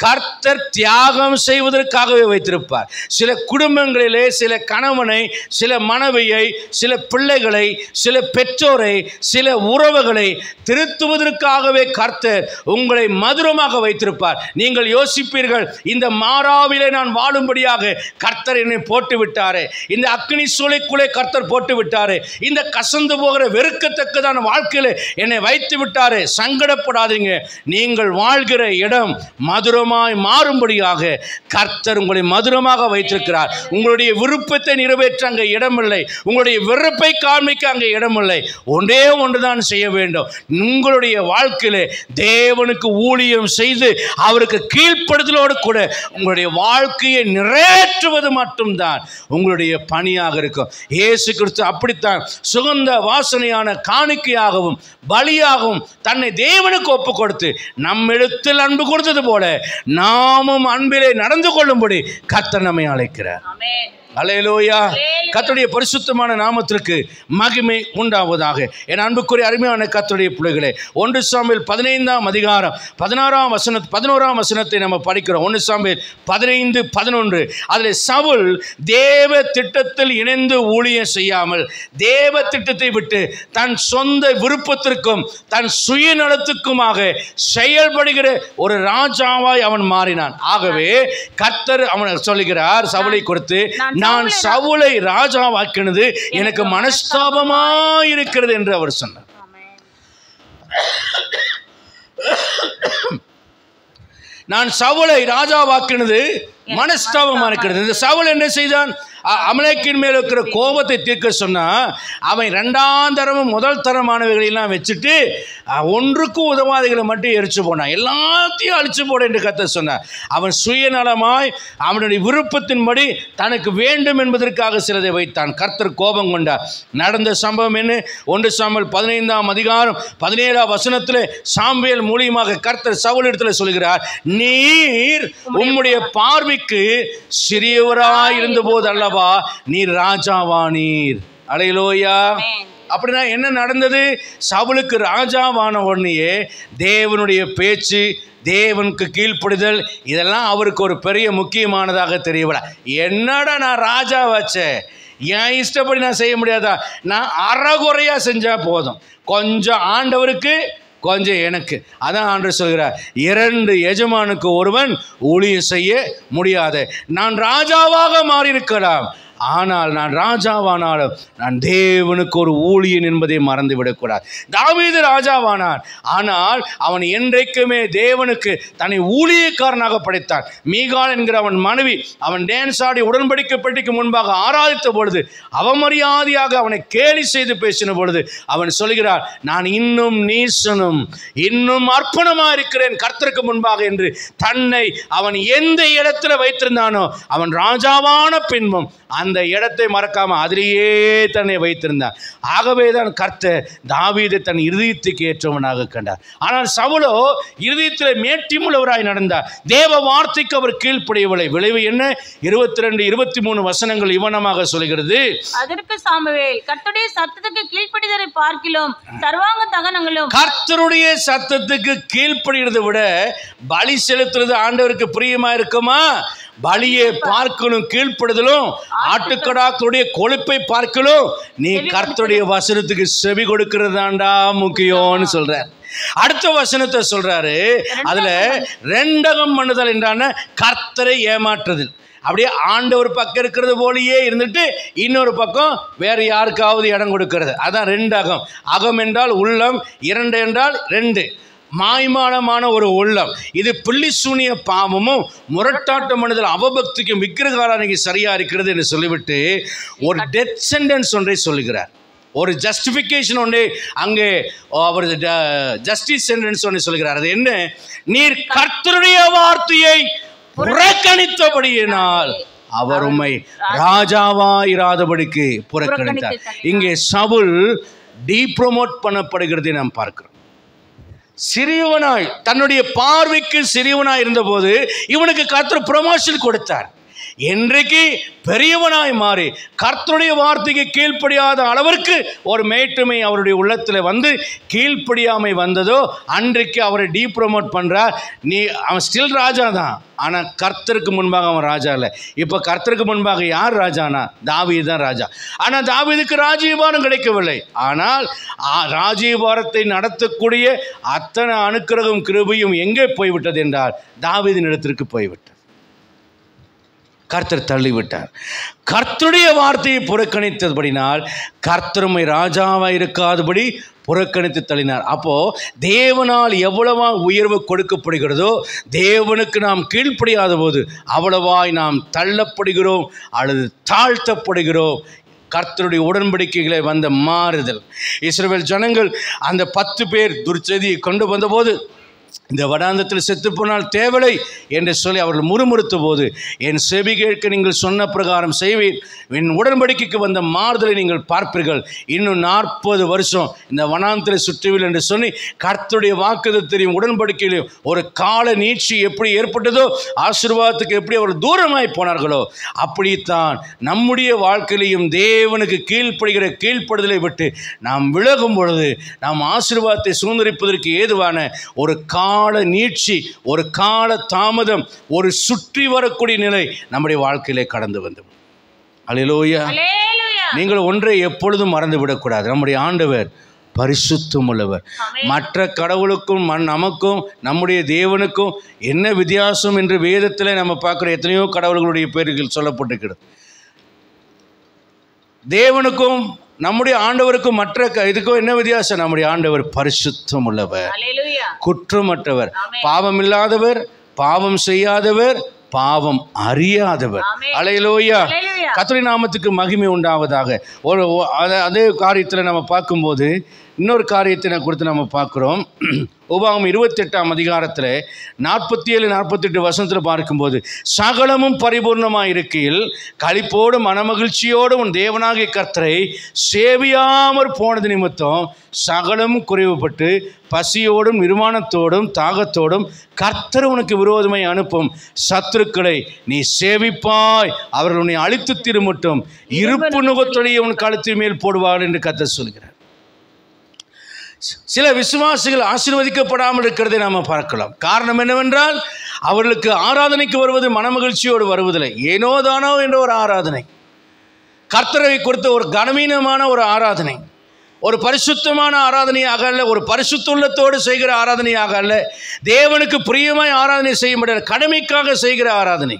கர்த்தர் தியாகம் செய்வதற்காகவே வைத்திருப்பார். சில குடும்பங்களிலே சில கணவனை, சில மனைவியை, சில பிள்ளைகளை, சில பெற்றோரை, சில உறவுகளை திருத்துவதற்காகவே கர்த்தர் உங்களை மதுரமாக வைத்திருப்பார். நீங்கள் யோசிப்பீர்கள், இந்த மாறாவிலே நான் வாழும்படியாக கர்த்தர் என்னை போட்டு விட்டாரே, இந்த அக்னி சூளைக்குள்ளே கர்த்தர் போட்டு விட்டாரே, இந்த கசந்து போகிற வெறுக்கத்தக்கதான வாழ்க்கையில என்னை வைத்து விட்டாரே. சங்கடப்படாதீங்க. நீங்கள் வாழ்கிற இடம் மதுரமாய் மாறும்படியாக கர்த்தர் உங்களை மதுரமாக வைத்திருக்கிறார். உங்களுடைய விருப்பத்தை நிறைவேற்ற அங்கே இடமில்லை, உங்களுடைய வெறுப்பை காண்பிக்க அங்கே இடமில்லை. ஒன்றே ஒன்றுதான் செய்ய வேண்டும். உங்களுடைய வாழ்க்கையிலே தேவனுக்கு ஊழியம் செய்து அவருக்கு கீழ்ப்படுதலோடு கூட உங்களுடைய வாழ்க்கையை நிறைவேற்றுவது மட்டும்தான் உங்களுடைய பணியாக இருக்கும். இயேசு கிறிஸ்து அப்படித்தான் சுகந்த வாசனையான காணிக்கையாகவும் பலியாகவும் தன்னை தேவனுக்கு ஒப்பு கொடுத்து நம்மிடத்தில் அன்பு கொடுத்தது போல நாமும் அன்பிலே நடந்து கொள்ளும்படி கர்த்தர் நம்மை அழைக்கிறார். அல்லேலூயா. கர்த்தருடைய பரிசுத்தமான நாமத்திற்கு மகிமை உண்டாவதாக. என் அன்புக்குரிய அருமையான கர்த்தருடைய பிள்ளைகளே, 1 சாமுவேல் 15ஆம் அதிகாரம் 11ஆம் வசனத்தை நம்ம படிக்கிறோம். 1 சாமுவேல் 15:11. அதில் சவுல் தேவ திட்டத்தில் இணைந்து ஊழியம் செய்யாமல் தேவ திட்டத்தை விட்டு தன் சொந்த விருப்பத்திற்கும் தன் சுயநலத்துக்குமாக செயல்படுகிற ஒரு ராஜாவாய் அவன் மாறினான். ஆகவே கர்த்தர் அவன் சொல்லுகிறார், சவுலை கொடுத்து, நான் சவுலை ராஜாவாக்கினது எனக்கு மனஸ்தாபமாயிருக்கிறது என்று அவர் சொன்னார். நான் சவுலை ராஜாவாக்கினது மனஸ்தாபமா இருக்கிறது. இந்த சவுல் என்ன செய்தான்? அமலேக்கின் மேல் இருக்கிற கோபத்தை தீர்க்க சொன்னா அவன் 2ஆம் தரமும் முதல் தரமானவைகளெல்லாம் வச்சுட்டு ஒன்றுக்கும் உதவாதிகளை மட்டும் எரிச்சு போனான். எல்லாத்தையும் அழிச்சு போட என்று கர்த்தர் சொன்னார். அவன் சுயநலமாய் அவனுடைய விருப்பத்தின்படி தனக்கு வேண்டும் என்பதற்காக சிலதை வைத்தான். கர்த்தர் கோபம் கொண்டார். நடந்த சம்பவம் என்ன? 1 சாமுவேல் 15ஆம் அதிகாரம் 17ஆம் வசனத்தில் சாமுவேல் மூலியமாக கர்த்தர் சவுலிடத்தில் சொல்கிறார், நீர் உம்முடைய பார்வைக்கு சிறியவராய் இருந்த போது அல்லவா நீர் ராஜாவானீர். அல்லேலூயா. அப்படின்னா என்ன நடந்தது? சவுலுக்கு ராஜாவான உடனேயே தேவனுடைய பேச்சு, தேவனுக்கு கீழ்ப்படுதல், இதெல்லாம் அவருக்கு ஒரு பெரிய முக்கியமானதாக தெரியவில்லை. என்னடா நான் ராஜா வச்சேன், என் இஷ்டப்படி நான் செய்ய முடியாதா? நான் அறகுறையா செஞ்சா போதும், கொஞ்சம் ஆண்டவருக்கு கொஞ்சம் எனக்கு. அதான் ஆண்டவர் சொல்கிறார், 2 எஜமானுக்கு ஒருவன் ஊழியம் செய்ய முடியாது. நான் ராஜாவாக மாறியிருக்கலாம், ஆனால் நான் ராஜாவானாலும் நான் தேவனுக்கு ஒரு ஊழியன் என்பதை மறந்து விடக்கூடாது. தாவீது ராஜாவானான், ஆனால் அவன் என்றைக்குமே தேவனுக்கு தன்னை ஊழியக்காரனாக படைத்தான். மீகாள் என்கிற அவன் மனைவி அவன் டான்ஸ் ஆடி உடன்படிக்கை பெட்டிக்கு முன்பாக ஆராதித்த பொழுது அவமரியாதையாக அவனை கேலி செய்து பேசின பொழுது அவன் சொல்கிறார், நான் இன்னும் நீசனும் இன்னும் அர்ப்பணமாக இருக்கிறேன் கர்த்தருக்கு முன்பாக என்று தன்னை அவன் எந்த இடத்துல வைத்திருந்தானோ அவன் ராஜாவான பின்பும் அந்த இடத்தை மறக்காம அதிலேயே தன்னை வைத்திருந்தான். ஆகவே தான் கர்த்தர் தாவீதை தன் இருதயத்துக்கு ஏற்றவனாக கண்டார். ஆனால் சவுலோ இருதயத்தில் மேட்டிமுள்ளவராய் நடந்தார். தேவ வார்த்தைக்கு அவர் கீழ்ப்படியவில்லை. விளைவு என்ன? 22, 23 வசனங்கள் இவனமாக சொல்கிறது. அதற்கு சாமுவேல், கர்த்தருடைய சத்தத்துக்கு கீழ்ப்படிதலை பார்க்கிலும் சர்வாங்க தகனங்களும். கர்த்தருடைய சத்தத்துக்கு கீழ்ப்படிகிறதை விட பலி செலுத்துறது ஆண்டவருக்கு பிரியமா இருக்குமா? பலியை பார்க்கணும், கீழ்ப்படுதலும் ஆட்டுக்கடாக்களுடைய கொழுப்பை பார்க்கணும். நீ கர்த்தருடைய வசனத்துக்கு செவி கொடுக்கிறதாண்டா முக்கியம்னு சொல்றார். அடுத்த வசனத்தை சொல்றாரு, அதுல 2 பண்ணுதல் என்றான கர்த்தரை ஏமாற்றுதல். அப்படியே ஆண்டவர் பக்கம் இருக்கிறது போலயே இருந்துட்டு இன்னொரு பக்கம் வேற யாருக்காவது இடம் கொடுக்கிறது. அதான் 2 அகம். அகம் என்றால் உள்ளம், 2 என்றால் 2 மாய்மானமான ஒரு உள்ளம். இது பிள்ளி சூனிய பாவமும் முரட்டாட்ட மனிதர் அவபக்திக்கும் விக்கிரகாரானிக்கு சரியா இருக்கிறது என்று சொல்லிவிட்டு ஒரு டெத் சென்டென்ஸ் ஒன்றை சொல்லுகிறார். ஒரு ஜஸ்டிஃபிகேஷன் ஒன்று அங்கே அவர் ஜஸ்டிஸ் சென்டென்ஸ் ஒன்று சொல்லுகிறார். அது என்ன? நீர் கர்த்தருடைய வார்த்தையை புறக்கணித்தபடியினால் அவர் உம்மை ராஜாவாயிராதபடிக்கு புறக்கணித்தார். இங்கே சவுல் டீப்ரமோட் பண்ணப்படுகிறதை நாம் பார்க்கிறோம். சிறியவனாய், தன்னுடைய பார்வைக்கு சிறியவனாய் இருந்தபோது இவனுக்கு கர்த்தர் ப்ரமோஷன் கொடுத்தார். என்றைக்கு பெரியவனாய் மாறி கர்த்தருடைய வார்த்தைக்கு கீழ்ப்படியாத அளவிற்கு ஒரு மேட்டுமை அவருடைய உள்ளத்தில் வந்து கீழ்ப்படியாமை வந்ததோ அன்றைக்கு அவரை டீப்ரமோட் பண்ணுறார். அவன் ஸ்டில் ராஜா தான், ஆனால் கர்த்தருக்கு முன்பாக அவன் ராஜா இல்லை. இப்போ கர்த்தருக்கு முன்பாக யார் ராஜானா? தாவீது தான் ராஜா. ஆனால் தாவீதுக்கு ராஜ்யபாரம் கிடைக்கவில்லை. ஆனால் ராஜ்யபாரத்தை நடத்தக்கூடிய அத்தனை அனுக்கிரகம் கிருபையும் எங்கே போய்விட்டது என்றால் தாவீதின் இடத்திற்கு போய்விட்டது. கர்த்தர் தள்ளிவிட்டார். கர்த்தருடைய வார்த்தையை புறக்கணித்தபடினால் கர்த்தருமை ராஜாவாக இருக்காதபடி புறக்கணித்து தள்ளினார். அப்போ தேவனால் எவ்வளவா உயர்வு கொடுக்கப்படுகிறதோ தேவனுக்கு நாம் கீழ்ப்படியாத போது அவ்வளவாய் நாம் தள்ளப்படுகிறோம் அல்லது தாழ்த்தப்படுகிறோம். கர்த்தருடைய உடன்படிக்கைகளை வந்த மாறுதல். இஸ்ரவேல் ஜனங்கள் அந்த 10 பேர் துர்ச்செய்தியை கொண்டு வந்தபோது இந்த வடாந்தத்தில் செத்து போனால் தேவலை என்று சொல்லி அவர்கள் முறுமுறுத்த போது, என் செவி கேட்க நீங்கள் சொன்ன பிரகாரம் செய்வீர், என் உடன்படிக்கைக்கு வந்த மாறுதலை நீங்கள் பார்ப்பீர்கள், இன்னும் 40 வருஷம் இந்த வனாந்தரை சுற்றுவில் என்று சொல்லி கர்த்தருடைய வாக்குத்தத்தத்தையும் உடன்படிக்கையிலையும் ஒரு கால நீட்சி எப்படி ஏற்பட்டதோ, ஆசீர்வாதத்துக்கு எப்படி அவர் தூரமாய் போனார்களோ அப்படித்தான் நம்முடைய வாழ்க்கையிலையும் தேவனுக்கு கீழ்ப்படுகிற கீழ்ப்படுதலை விட்டு நாம் விலகும் பொழுது நாம் ஆசீர்வாதத்தை சுதந்திரிப்பதற்கு ஏதுவான ஒரு கால நீட்சி, ஒரு கால தாமதம், ஒரு சுற்றி வரக்கூடிய நிலை நம்முடைய வாழ்க்கையிலே கடந்து வந்து. அல்லேலூயா. நீங்கள் ஒன்றை எப்பொழுதும் மறந்துவிடக்கூடாது, நம்முடைய ஆண்டவர் பரிசுத்தம் உள்ளவர். மற்ற கடவுளுக்கும் நமக்கும் நம்முடைய தேவனுக்கும் என்ன வித்தியாசம் என்று வேதத்தில் நம்ம பார்க்குற எத்தனையோ கடவுள்களுடைய பேர்கள் சொல்லப்பட்டிருக்கிறது. தேவனுக்கும் நம்முடைய ஆண்டவருக்கும் மற்ற இதுக்கும் என்ன வித்தியாசம்? நம்முடைய ஆண்டவர் பரிசுத்தம் உள்ளவர், குற்றமற்றவர், பாவம் இல்லாதவர், பாவம் செய்யாதவர், பாவம் அறியாதவர். அல்லேலூயா. கர்த்தருடைய நாமத்துக்கு மகிமை உண்டாவதாக. அதே காரியத்தில் நம்ம பார்க்கும்போது இன்னொரு காரியத்தை குறித்து நம்ம பார்க்குறோம். உபாகமம் 28ஆம் அதிகாரத்தில் 47-48 வசனத்தில் பார்க்கும்போது, சகலமும் பரிபூர்ணமாக இருக்கையில் களிப்போடும் மனமகிழ்ச்சியோடும் உன் தேவனாகிய கர்த்தரை சேவியாமற் போனது நிமித்தம் சகலமும் குறைவுபட்டு பசியோடும் நிர்மாணத்தோடும் தாகத்தோடும் கர்த்தர் உனக்கு விரோதமாய் அனுப்பும் சத்துருக்களை நீ சேவிப்பாய், அவர்கள் உன்னை அழித்து திருமட்டும் இருப்பு நுகத்தொழியை உன் கழுத்தின் மேல் போடுவாள் என்று கர்த்தர் சொல்கிறார். சில விசுவாசிகள் ஆசீர்வதிக்கப்படாமல் இருக்கிறதை நாம் பார்க்கலாம். காரணம் என்னவென்றால் அவர்களுக்கு ஆராதனைக்கு வருவது மனமகிழ்ச்சியோடு வருவதில்லை, ஏனோதானோ என்ற ஒரு ஆராதனை, கர்த்தரை குறித்த ஒரு கனவீனமான ஒரு ஆராதனை, ஒரு பரிசுத்தமான ஆராதனையாக அல்ல, ஒரு பரிசுத்துள்ளத்தோடு செய்கிற ஆராதனையாக அல்ல, தேவனுக்கு பிரியமாய் ஆராதனை செய்ய முடியாது, கடமைக்காக செய்கிற ஆராதனை.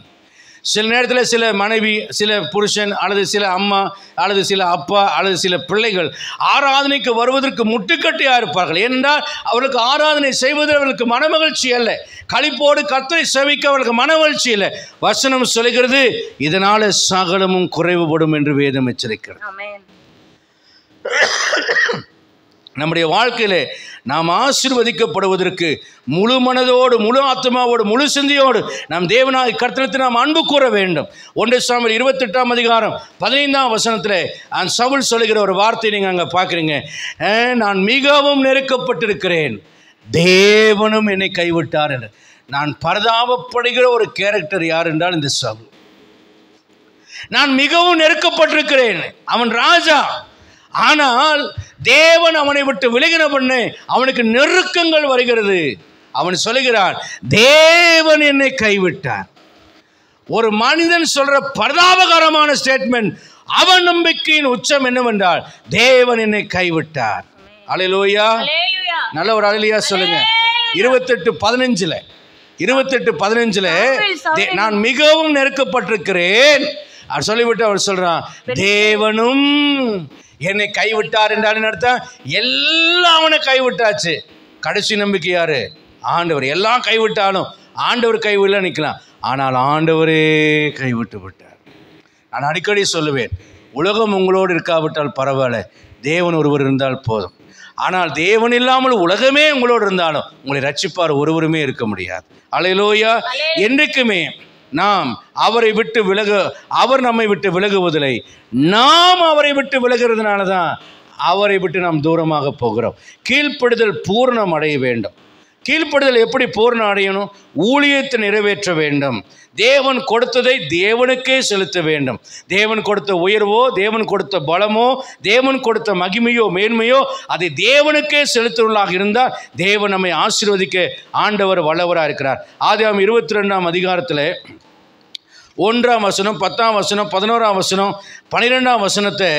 சில நேரத்தில் சில மனைவி, சில புருஷன் அல்லது சில அம்மா அல்லது சில அப்பா அல்லது சில பிள்ளைகள் ஆராதனைக்கு வருவதற்கு முட்டுக்கட்டியாக இருப்பார்கள். ஏனென்றால் அவர்களுக்கு ஆராதனை செய்வது அவர்களுக்கு மனமகிழ்ச்சி அல்ல, களிப்போடு கர்த்தரை சேவிக்க அவர்களுக்கு மனமகிழ்ச்சி இல்லை. வசனம் சொல்கிறது இதனால் சகலமும் குறைவுபடும் என்று வேதம் எச்சரிக்கிறது. நம்முடைய வாழ்க்கையிலே நாம் ஆசீர்வதிக்கப்படுவதற்கு முழு மனதோடு, முழு ஆத்மாவோடு, முழு சிந்தையோடு நாம் தேவனாய் கர்த்தரிடத்தில் நாம் அன்பு கூற வேண்டும். 1 சாமுவேல் 28ஆம் அதிகாரம் 15ஆம் வசனத்தில் சவுல் சொல்லுகிற ஒரு வார்த்தை நீங்கள் அங்கே பார்க்குறீங்க. நான் மிகவும் நெருக்கப்பட்டிருக்கிறேன், தேவனும் என்னை கைவிட்டார் என்று. நான் பரிதாபப்படுகிற ஒரு கேரக்டர் யார் என்றால் இந்த சவுல். நான் மிகவும் நெருக்கப்பட்டிருக்கிறேன், அவன் ராஜா, ஆனால் தேவன் அவனை விட்டு விலகின பண்ணு அவனுக்கு நெருக்கங்கள் வருகிறது. அவன் சொல்லுகிறான், தேவன் என்னை கைவிட்டார். ஒரு மனிதன் சொல்ற பரிதாபகரமான ஸ்டேட்மெண்ட். அவன் நம்பிக்கையின் உச்சம் என்னவென்றால் தேவன் என்னை கைவிட்டார். அல்லேலூயா. நல்ல ஒரு அல்லேலூயா சொல்லுங்க. 28:15 நான் மிகவும் நெருக்கப்பட்டிருக்கிறேன் சொல்லிவிட்டு அவர் சொல்றான், தேவனும் என்னை கைவிட்டார் என்றால் அர்த்தம் எல்லாம் அவனை கைவிட்டாச்சு. கடைசி நம்பிக்கை யாரு? ஆண்டவர். எல்லாம் கைவிட்டாலும் ஆண்டவர் கைவிடல நிற்கலாம், ஆனால் ஆண்டவரே கைவிட்டு விட்டார். நான் அடிக்கடி சொல்லுவேன், உலகம் உங்களோடு இருக்காவிட்டால் பரவாயில்ல, தேவன் ஒருவர் இருந்தால் போதும். ஆனால் தேவன் இல்லாமல் உலகமே உங்களோடு இருந்தாலும் உங்களை ரட்சிப்பார் ஒருவருமே இருக்க முடியாது. அல்லேலூயா. என்றைக்குமே நாம் அவரை விட்டு அவர் நம்மை விட்டு விலகுவதில்லை, நாம் அவரை விட்டு விலகிறதுனால தான் அவரை விட்டு நாம் தூரமாக போகிறோம். கீழ்ப்படுதல் பூர்ணம் அடைய வேண்டும். கீழ்ப்படுதல் எப்படி பூரணம் அடையணும்? ஊழியத்தை நிறைவேற்ற வேண்டும். தேவன் கொடுத்ததை தேவனுக்கே செலுத்த வேண்டும். தேவன் கொடுத்த உயர்வோ, தேவன் கொடுத்த பலமோ, தேவன் கொடுத்த மகிமையோ மேன்மையோ அதை தேவனுக்கே செலுத்துவதாக இருந்தால் தேவன் நம்மை ஆசீர்வதிக்க ஆண்டவர் வல்லவராக இருக்கிறார். ஆதியாகமம் 22ஆம் அதிகாரத்தில் 1ஆம் வசனம், 10ஆம் வசனம், 11ஆம் வசனம், 12ஆம் வசனத்தை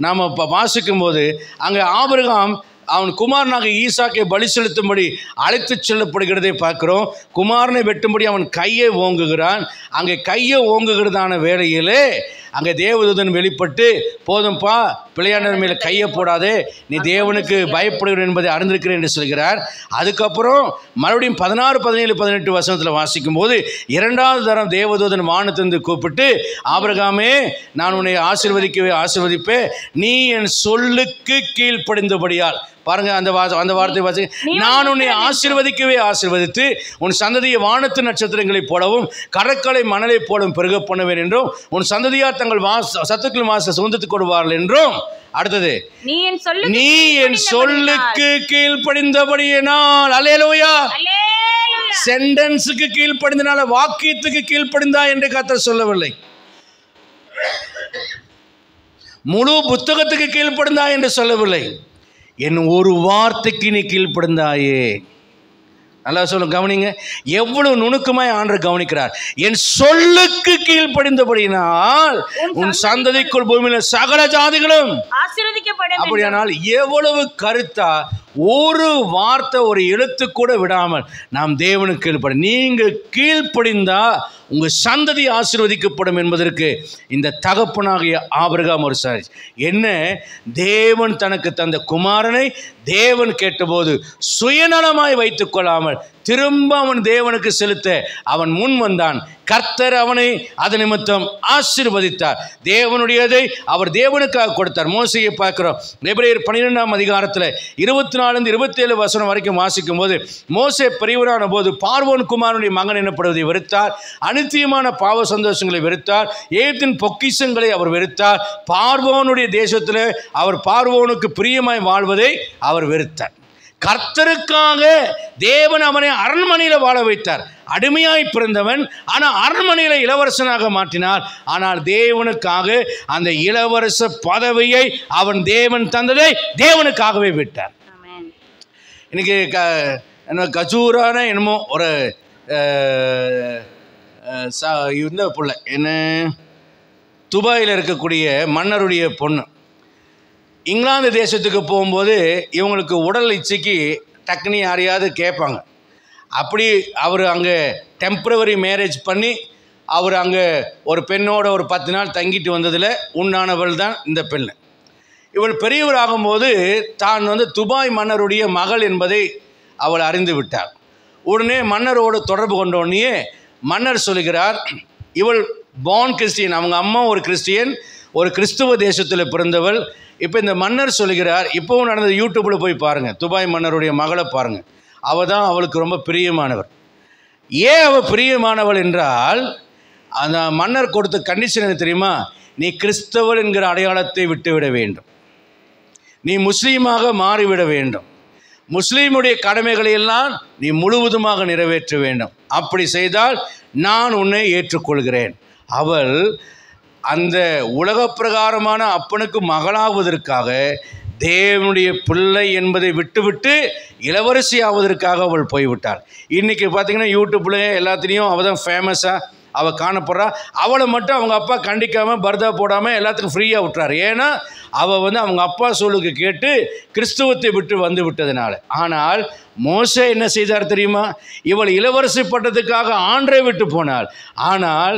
நாம் வாசிக்கும் போது அங்கே ஆபிரகாம் அவன் குமாரனாக ஈசாக்கை பலி செலுத்தும்படி அழைத்து செல்லப்படுகிறதை பார்க்கிறோம். குமாரனை வெட்டும்படி அவன் கையை ஓங்குகிறான். அங்கே கையை ஓங்குகிறதான வேளையிலே அங்கே தேவதூதன் வெளிப்பட்டு, போதும்பா, பிள்ளையாண்டவர் மேலே கையை போடாதே, நீ தேவனுக்கு பயப்படுகிற என்பதை அறிந்திருக்கிறேன் என்று சொல்கிறார். அதுக்கப்புறம் மறுபடியும் 16, 17, 18 வசனத்தில் வாசிக்கும் போது 2வது தரம் தேவதூதன் வானத்திலிருந்து கூப்பிட்டு, ஆபிரகாமே, நான் உன்னை ஆசீர்வதிப்பேன், நீ என் சொல்லுக்கு கீழ்ப்படிந்தபடியால். பாருங்க, அந்த வார்த்தை வாசி, நான் உன்னை ஆசீர்வதித்து உன் சந்ததியை வானத்து நட்சத்திரங்களைப் போலவும் கடற்கரை மணலை போலவும் பெருக பண்ணுவேன் என்றும் உன் சந்ததியார் தங்கள் சத்துக்கள் மாச சுதந்திரத்துக் கொடுவார்கள் என்றும். அடுத்தது, நீ என் சொல்லுக்கு கீழ்ப்படிந்தபடியினால். அல்லேலூயா. சென்டென்ஸுக்கு கீழ்ப்படிந்தனால, வாக்கியத்துக்கு கீழ்ப்படிந்தா என்று கர்த்தர் சொல்லவில்லை. முழு புத்தகத்துக்கு கீழ்ப்படிந்தா என்று சொல்லவில்லை. என் ஒரு வார்த்தைக்கு நீ கீழ்ப்படிந்தாயே. நல்லா சொல்லுங்க, கவனிங்க, எவ்வளவு நுணுக்கமாய் ஆண்டவர் கவனிக்கிறார். என் சொல்லுக்கு கீழ்ப்படிந்தபடினால் உன் சந்ததிக்குள் பூமியில சகல ஜாதிகளும் ஆசீர்வதிக்கப்படும். அப்படியானால் எவ்வளவு கருத்தா ஒரு வார்த்தை, ஒரு எழுத்து கூட விடாமல் நாம் தேவனுக்கு கீழ்ப்படி. நீங்கள் கீழ்ப்படிந்தா உங்கள் சந்ததி ஆசீர்வதிக்கப்படும் என்பதற்கு இந்த தகப்பனாகிய ஆபிரகாம் ஒரு சாட்சி. என்ன, தேவன் தனக்கு தந்த குமாரனை தேவன் கேட்டபோது சுயநலமாய் வைத்துக் கொள்ளாமல் திரும்ப அவன் தேவனுக்கு செலுத்த அவன் முன் வந்தான். கர்த்தர் அவனை அது நிமித்தம் ஆசீர்வதித்தார். தேவனுடையதை அவர் தேவனுக்காக கொடுத்தார். மோசையை பார்க்கிறோம். எபிரேயர் 12ஆம் அதிகாரத்தில் 24 27 வசனம் வரைக்கும் வாசிக்கும் போது, மோசே பெரியவரான போது பார்வோன் குமாரனுடைய மகன் எனப்படுவதை வெறுத்தார். அனித்தியமான பாவ சந்தோஷங்களை வெறுத்தார். ஏத்தின் பொக்கிஷங்களை அவர் வெறுத்தார். பார்வோனுடைய தேசத்தில் அவர் பார்வோனுக்கு பிரியமாய் வாழ்வதை அவர் வெறுத்தார். கர்த்தருக்காக தேவன் அவனை அரண்மனையில் வாழ வைத்தார். அடிமையாய் பிறந்தவன், ஆனால் அரண்மனையில் இளவரசனாக மாற்றினார். ஆனால் தேவனுக்காக அந்த இளவரச பதவியை அவன் தேவன் தந்ததை தேவனுக்காகவே விட்டார். இன்னைக்கு கஜூரான என்னமோ ஒரு இந்த பிள்ளை, என்ன, துபாயில் இருக்கக்கூடிய மன்னருடைய பொண்ணு இங்கிலாந்து தேசத்துக்கு போகும்போது இவங்களுக்கு உடல் இச்சைக்கு டக்குனு யாரையாவது கேட்பாங்க. அப்படி அவர் அங்கே டெம்பரவரி மேரேஜ் பண்ணி அவர் அங்கே ஒரு பெண்ணோட ஒரு 10 நாள் தங்கிட்டு வந்ததில் உண்டானவள் தான் இந்த பெண். இவள் பெரியவர் ஆகும்போது தான் துபாய் மன்னருடைய மகள் என்பதை அவள் அறிந்து விட்டார். உடனே மன்னரோடு தொடர்பு கொண்டோடனே மன்னர் சொல்கிறார், இவள் பார்ன் கிறிஸ்டியன், அவங்க அம்மா ஒரு கிறிஸ்டியன், ஒரு கிறிஸ்துவ தேசத்தில் பிறந்தவள். இப்போ இந்த மன்னர் சொல்கிறார், இப்போவும் நடந்த யூடியூப்பில் போய் பாருங்கள், துபாய் மன்னருடைய மகளை பாருங்கள், அவள் தான் அவளுக்கு ரொம்ப பிரியமானவர். ஏன் அவள் பிரியமானவள் என்றால், அந்த மன்னர் கொடுத்த கண்டிஷன் என்ன தெரியுமா? நீ கிறிஸ்தவள் என்கிற அடையாளத்தை விட்டுவிட வேண்டும், நீ முஸ்லீமாக மாறிவிட வேண்டும், முஸ்லீமுடைய கடமைகளை எல்லாம் நீ முழுவதுமாக நிறைவேற்ற வேண்டும். அப்படி செய்தால் நான் உன்னை ஏற்றுக்கொள்கிறேன். அவள் அந்த உலக பிரகாரமான அப்பனுக்கு மகளாவதற்காக தேவனுடைய பிள்ளை என்பதை விட்டுவிட்டு இளவரசி ஆவதற்காக அவள் போய்விட்டாள். இன்றைக்கி பார்த்திங்கன்னா யூடியூப்ல எல்லாத்துலேயும் அவள் தான் ஃபேமஸாக அவள் காணப்படுறா. அவளை மட்டும் அவங்க அப்பா கண்டிக்காமல் பர்தா போடாமல் எல்லாத்துக்கும் ஃப்ரீயாக விட்டுறாரு. ஏன்னா அவள் அவங்க அப்பா சொல்லுக்கு கேட்டு கிறிஸ்துவத்தை விட்டு வந்து விட்டதுனால. ஆனால் மோசே என்ன செய்தார் தெரியுமா? இவள் இளவரசி பட்டத்துக்காக ஆண்டரை விட்டு போனாள். ஆனால்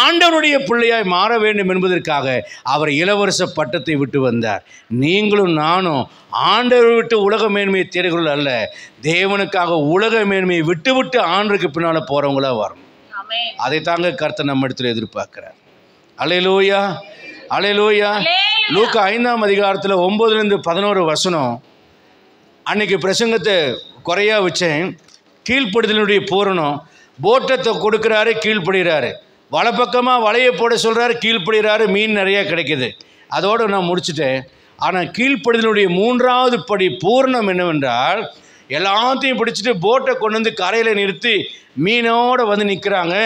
ஆண்டவருடைய பிள்ளையாய் மாற வேண்டும் என்பதற்காக அவர் இளவரச பட்டத்தை விட்டு வந்தார். நீங்களும் நானும் ஆண்டவரை விட்டு உலக மேன்மையை தேடுகள் அல்ல, தேவனுக்காக உலக மேன்மையை விட்டு விட்டு ஆண்டருக்கு பின்னால் போகிறவங்களா வரணும். அதை தாங்க கர்த்தர் நம்ம இடத்துல எதிர்பார்க்கிறார். அல்லேலூயா, அல்லேலூயா. லூக்கா 5ஆம் அதிகாரத்தில் 9 - 11 வசனம். அன்னைக்கு பிரசங்கத்தை குறையா வச்சேன். கீழ்ப்படுதலினுடைய பூரணம். போட்டத்தை கொடுக்குறாரு, கீழ்ப்படுகிறாரு. வலப்பக்கமாக வலையை போட சொல்கிறாரு, கீழ்ப்படுகிறாரு, மீன் நிறையா கிடைக்கிது. அதோடு நான் முடிச்சுட்டேன். ஆனால் கீழ்ப்படுதலினுடைய 3வது படி பூரணம் என்னவென்றால், எல்லாத்தையும் பிடிச்சிட்டு போட்டை கொண்டு வந்து கரையில் நிறுத்தி மீனோட வந்து நிற்கிறாங்க.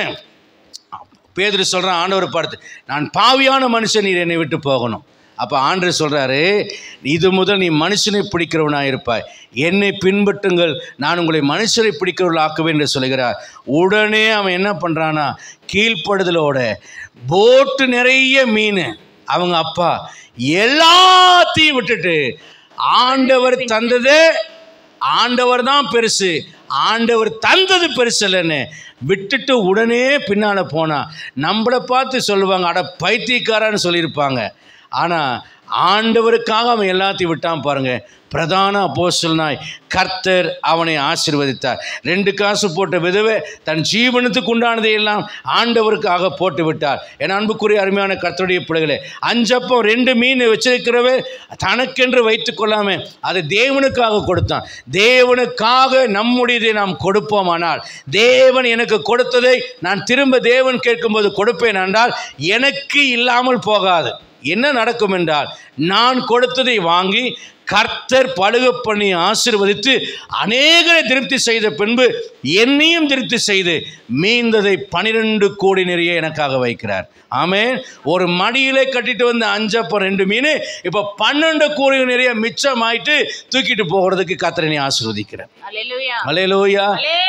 பேதுரு சொல்கிறான், ஆண்டவரை பார்த்து, நான் பாவியான மனுஷன், நீர் என்னை விட்டு போகணும். அப்போ ஆண்டவர் சொல்கிறாரு, இது முதல் நீ மனுஷனை பிடிக்கிறவனாக இருப்பாய், என்னை பின்பற்றுங்கள், நான் உங்களை மனுஷரை பிடிக்கிறவர்கள் ஆக்குவேன் என்று சொல்கிறார். உடனே அவன் என்ன பண்ணுறான்னா, கீழ்ப்படுதலோட போட்டு நிறைய மீன், அவங்க அப்பா எல்லாத்தையும் விட்டுட்டு ஆண்டவர் தந்தது, ஆண்டவர் தான் பெருசு, ஆண்டவர் தந்தது பெருசு இல்லைன்னு விட்டுட்டு உடனே பின்னால் போனான். நம்மளை பார்த்து சொல்லுவாங்க, அட பைத்தியக்காரன்னு சொல்லியிருப்பாங்க. ஆனால் ஆண்டவருக்காக அவன் எல்லாத்தையும் விட்டான் பாருங்க. பிரதான அப்போஸ்தலனாய் கர்த்தர் அவனை ஆசீர்வதித்தார். 2 காசு போட்ட விதவை தன் ஜீவனத்துக்கு உண்டானதை எல்லாம் ஆண்டவருக்காக போட்டு விட்டார். என் அன்புக்குரிய அருமையான கர்த்தருடைய பிள்ளைகளே, 5 அப்பம் 2 மீன் வச்சிருக்கிறவே தனக்கென்று வைத்து கொள்ளாம அதை தேவனுக்காக கொடுத்தான். தேவனுக்காக நம்முடையதை நாம் கொடுப்போமானால், தேவன் எனக்கு கொடுத்ததை நான் திரும்ப தேவன் கேட்கும்போது கொடுப்பேன் என்றால் எனக்கு இல்லாமல் போகாது. என்ன நடக்கும் என்றால், நான் கொடுத்ததை வாங்கி கர்த்தர் பழுக பண்ணி ஆசீர்வதித்து அநேகரை திருப்தி செய்த பின்பு என்னையும் திருப்தி செய்து மீந்ததை 12 கோடி நிறைய எனக்காக வைக்கிறார். ஆமென். ஒரு மடியிலே கட்டிட்டு வந்த 5 அப்பம் 2 மீன் இப்போ 12 கோடி நிறைய மிச்சமாயிட்டு தூக்கிட்டு போகிறதுக்கு கர்த்தரை ஆசீர்வதிக்கிறார். அல்லேலூயா.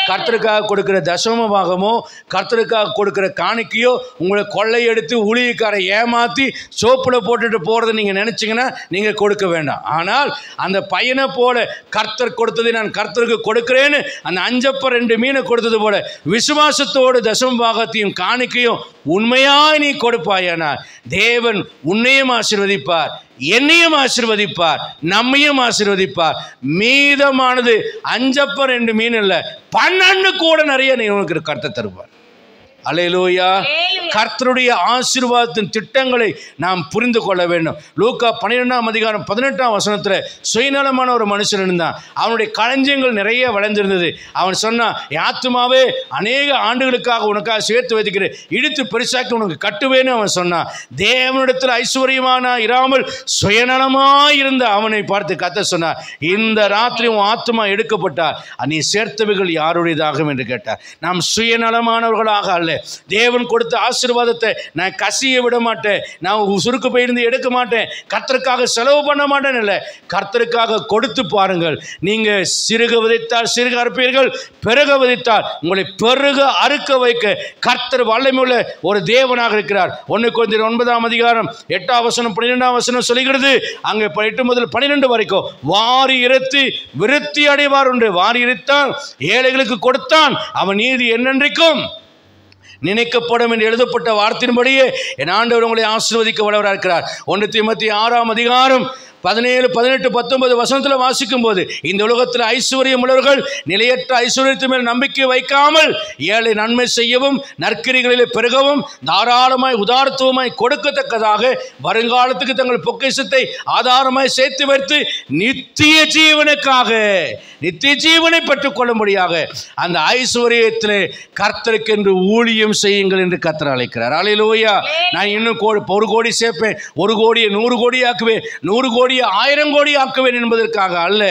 கர்த்தருக்காக கொடுக்கிற தசம பாகமோ கர்த்தருக்காக கொடுக்கிற காணிக்கையோ உங்களை கொள்ளையெடுத்து ஊழியக்காரை ஏமாற்றி சோப்பில் போட்டுட்டு போகிறத நீங்கள் நினச்சிங்கன்னா நீங்கள் கொடுக்க வேண்டாம். ஆனால் அந்த பையனை போல கர்த்தர் கொடுத்ததை நான் கர்த்தருக்கு கொடுக்கிறேன்னு அந்த 5 அப்பம் 2 மீனை கொடுத்தது போல விசுவாசத்தோடு தசம பாகத்தையும் காணிக்கையும் உண்மையாய் நீ கொடுப்பாயானா தேவன் உன்னையும் ஆசீர்வதிப்பார், என்னையும் ஆசீர்வதிப்பார், நம்மையும் ஆசீர்வதிப்பார். மீதமானது 5 அப்பம் 2 மீன் இல்லை, 12 கூட நிறைய நீ உனக்கு கர்த்தர் தருவார். அல்லேலூயா. கர்த்தருடைய ஆசீர்வாதத்தின் திட்டங்களை நாம் புரிந்து கொள்ள வேண்டும். லூக்கா 12ஆம் அதிகாரம் 18ஆம் வசனத்தில் சுயநலமான ஒரு மனுஷன் இருந்தான். அவனுடைய களஞ்சியங்கள் நிறைய வளர்ந்திருந்தது. அவன் சொன்னான், ஆத்துமாவே அநேக ஆண்டுகளுக்காக உனக்காக சேர்த்து வைத்துக்கிறேன், இடித்து பெருசாக்கி உனக்கு கட்டுவேன்னு அவன் சொன்னான். தேவனிடத்தில் ஐஸ்வர்யமான இராமல் சுயநலமாய் இருந்த அவனை பார்த்து கர்த்தர் சொன்னார், இந்த ராத்திரி உன் ஆத்துமா எடுக்கப்பட்டார், நீ சேர்த்தவைகள் யாருடையதாகும் என்று கேட்டார். நாம் சுயநலமானவர்களாக அல்ல, தேவன் கொடுத்த ஆசீர்வாதத்தை நான் கசிய விட மாட்டேன், நான் சுருக்கு போயிருந்து எடுக்க மாட்டேன், கர்த்தருக்காக செலவு பண்ண மாட்டேன் இல்லை, கர்த்தருக்காக கொடுத்து பாருங்கள். நீங்க சிறுக விதைத்தால் சிறுக அறுப்பீர்கள், பெருக விதைத்தால் உங்களை பெருக அறுக்க வைக்க கர்த்தர் வல்லமையுள்ள ஒரு தேவனாக இருக்கிறார். 1 கொரிந்தியர் 9ஆம் அதிகாரம் 8ஆம் வசனம் 12ஆம் வசனம் சொல்கிறது. அங்கே 8 முதல் 12 வரைக்கும் வாரி இறைத்து விருத்தி அடைவார் உண்டு. வாரி இறைத்தான் ஏழைகளுக்கு கொடுத்தான், அவன் நீதி என்னென்றைக்கும் நினைக்கப்படும் என்று எழுதப்பட்ட வார்த்தையின்படியே என் ஆண்டவர் உங்களை ஆசீர்வதிக்க வல்லவராக இருக்கிறார். 1 தீமோத்தேயு 6ஆம் அதிகாரம் 17, 18, 19 வசனத்தில் வாசிக்கும் போது, இந்த உலகத்தில் ஐஸ்வர்யம் உள்ளவர்கள் நிலையற்ற ஐஸ்வர்யத்தின் மேல் நம்பிக்கை வைக்காமல் ஏழை நன்மை செய்யவும் நற்கிரிகளிலே பெருகவும் தாராளமாய் உதாரத்துவமாய் கொடுக்கத்தக்கதாக வருங்காலத்துக்கு தங்கள் பொக்கிஷத்தை ஆதாரமாய் சேர்த்து வைத்து நித்திய ஜீவனுக்காக நித்திய ஜீவனை பெற்றுக்கொள்ளும்படியாக அந்த ஐஸ்வர்யத்திலே கர்த்தருக்கென்று ஊழியம் செய்யுங்கள் என்று கர்த்தர் அழைக்கிறார். அல்லேலூயா. நான் இன்னும் 1 கோடி சேர்ப்பேன், 1 கோடியை 100 கோடி ஆக்குவேன், 100 கோடி 1000 கோடி ஆக்குவேன் என்பதற்காக அல்ல,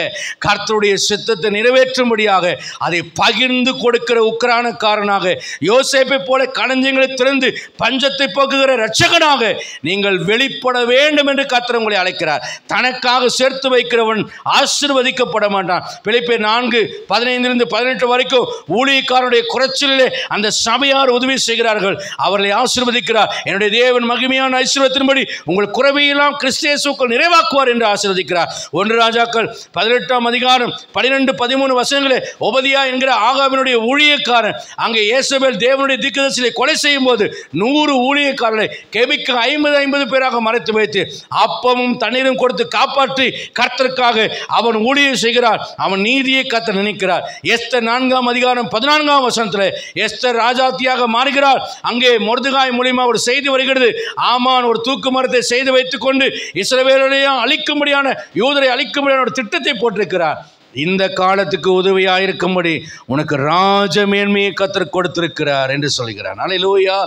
கர்த்தருடைய சித்தத்தை நிறைவேற்றும்படியாக அதை பகிர்ந்து கொடுக்கிற உக்கிரானக்காரனாக யோசேப்பை போல களஞ்சியங்களை திறந்து பஞ்சத்தை போக்குகிற இரட்சகனாக நீங்கள் வெளிப்பட வேண்டும் என்று கர்த்தர் உங்களை அழைக்கிறார். தனக்காக சேர்த்து வைக்கிறவன் ஆசீர்வதிக்கப்பட மாட்டான். பிலிப்பியர் 4:15-18 வரைக்கும் ஊழியக்காரனுடைய குறைச்சலிலே அந்த சபையார் உதவி செய்கிறார்கள், அவர்களை ஆசீர்வதிக்கிறார். என்னுடைய தேவன் மகிமையான ஐஸ்வர்யத்தின்படி உங்கள் குறைவையெல்லாம் கிறிஸ்து இயேசுவுக்குள் நிறைவாக்குவார் என்று ஆசீர்வதிக்கிறார். 1 ராஜாக்கள் 18ஆம் அதிகாரம் 12-13 வசனங்களே ஒபதியா என்கிற ஆகாபினுடைய ஊழியக்காரன் அங்கே இயேசபேல் தேவனுடைய தீர்க்கதரிசியை கொலை செய்யும் போது 100 ஊழியக்காரர்களை கெபிக்கு 50 பேராக மறைத்து வைத்து அப்பமும் தண்ணீரும் கொடுத்து காப்பாற்றி கர்த்தருக்காக அவன் ஊழியம் செய்கிறார். அவன் நீதியை கர்த்தர் நினைக்கிறார். எஸ்தர் 4ஆம் அதிகாரம் 14ஆம் வசனத்தில் எஸ்தர் ராஜாத்தியாக மாறுகிறார். அங்கே மொர்தெகாய் மூலமா ஒரு செய்தி வருகிறது. ஆமான் ஒரு தூக்கு மரத்தை செய்து வைத்துக் கொண்டு இஸ்ரவேலையும் அழிக்கும்படியான யூதரை அழிக்கும்படியான ஒரு திட்டத்தை போட்டிருக்கிறார். இந்த காலத்துக்கு உதவியாக இருக்கும்படி உனக்கு ராஜ மேன்மையை கர்த்தர் கொடுத்திருக்கிறார் என்று சொல்கிறார். அல்லேலூயா.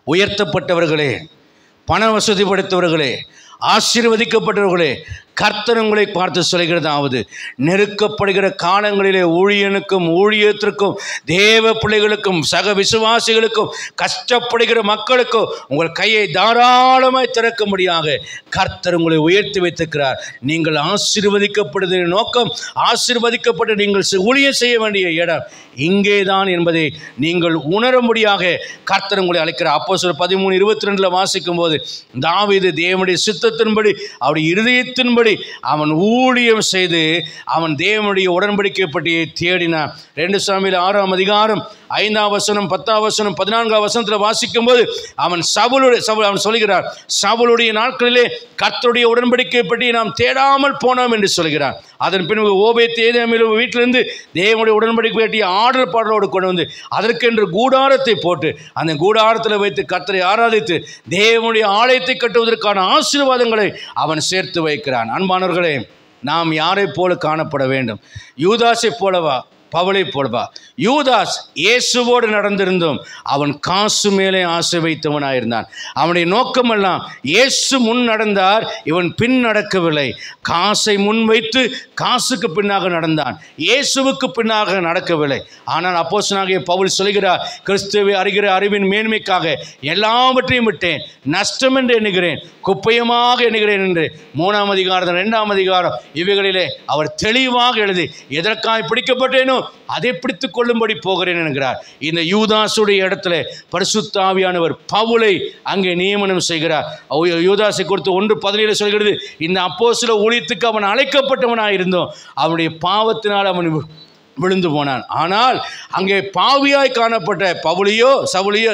உயர்த்தப்பட்டவர்களே, பண வசதி படைத்தவர்களே, ஆசீர்வதிக்கப்பட்டவர்களே, கர்த்தர் உங்களை பார்த்து சொல்கிறதாவது, நெருக்கப்படுகிற காலங்களிலே ஊழியனுக்கும் ஊழியத்திற்கும் தேவ பிள்ளைகளுக்கும் சக விசுவாசிகளுக்கும் கஷ்டப்படுகிற மக்களுக்கும் உங்கள் கையை தாராளமாய் திறக்கும்படியாக கர்த்தர் உங்களை உயர்த்தி வைத்திருக்கிறார். நீங்கள் ஆசீர்வதிக்கப்படுவதன் நோக்கம், ஆசீர்வதிக்கப்பட்டு நீங்கள் ஊழியம் செய்ய வேண்டிய இடம் இங்கேதான் என்பதை நீங்கள் உணரும்படியாக கர்த்தர் உங்களை அழைக்கிறார். அப்போஸ்தலர் 13:22 வாசிக்கும் போது, தாவீது தேவனுடைய சித்தத்தின்படி அவருடைய இருதயத்தின்படி அவன் ஊழியம் செய்து அவன் தேவனுடைய உடன்படிக்கை பட்டியை தேடினான். 2 சாமுவேல் 6ஆம் அதிகாரம் 5ஆம் வசனம் 10ஆம் வசனம் 14ஆம் வசனத்தில் வாசிக்கும் போது அவன் சொல்கிறார், சவுலுடைய நாட்களிலே கர்த்தருடைய உடன்படிக்கை பற்றி நாம் தேடாமல் போனோம் என்று சொல்கிறார். அதன் பின்பு ஓபேத்-ஏதோமின் வீட்டிலிருந்து தேவனுடைய உடன்படிக்கை பற்றிய ஆடல் பாடலோடு கொண்டு வந்து அதற்கென்று கூடாரத்தை போட்டு அந்த கூடாரத்தில் வைத்து கர்த்தரை ஆராதித்து தேவனுடைய ஆலயத்தை கட்டுவதற்கான ஆசீர்வாதங்களை அவன் சேர்த்து வைக்கிறான். அன்பானவர்களே, நாம் யாரை போல காணப்பட வேண்டும்? யூதாசை போலவா, பவுலை போலவா? யூதாஸ் இயேசுவோடு நடந்திருந்தோம். அவன் காசு மேலே ஆசை வைத்தவனாயிருந்தான். அவனுடைய நோக்கமெல்லாம் இயேசு முன் நடந்தார், இவன் பின் நடக்கவில்லை. காசை முன் வைத்து காசுக்கு பின்னாக நடந்தான், இயேசுவுக்கு பின்னாக நடக்கவில்லை. ஆனால் அப்போஸ்தலனாகிய பவுல் சொல்கிறார், கிறிஸ்துவை அறிகிற அறிவின் மேன்மைக்காக எல்லாவற்றையும் விட்டேன், நஷ்டம் என்று எண்ணுகிறேன், குப்பையமாக எண்ணுகிறேன் என்று 3ஆம் அதிகாரம் 2ஆம் அதிகாரம் இவைகளிலே அவர் தெளிவாக எழுதி, எதற்காக பிடிக்கப்பட்டேனோ அதை பிடித்துக் கொள்ளும்படி போகிறேன் என்கிறார். இந்த யூதாசுடைய இடத்துல பரிசுத்த ஆவியானவர் பவுலை அங்கே நியமனம் செய்கிறார். யூதாசை குறித்து 1:17 சொல்கிறது, இந்த அப்போஸ்தல ஊழியத்துக்கு அவன் அழைக்கப்பட்டவனாயிருந்தோம், அவனுடைய பாவத்தினால் அவன் விழுந்து போனான். ஆனால் அங்கே பாவியாய் காணப்பட்ட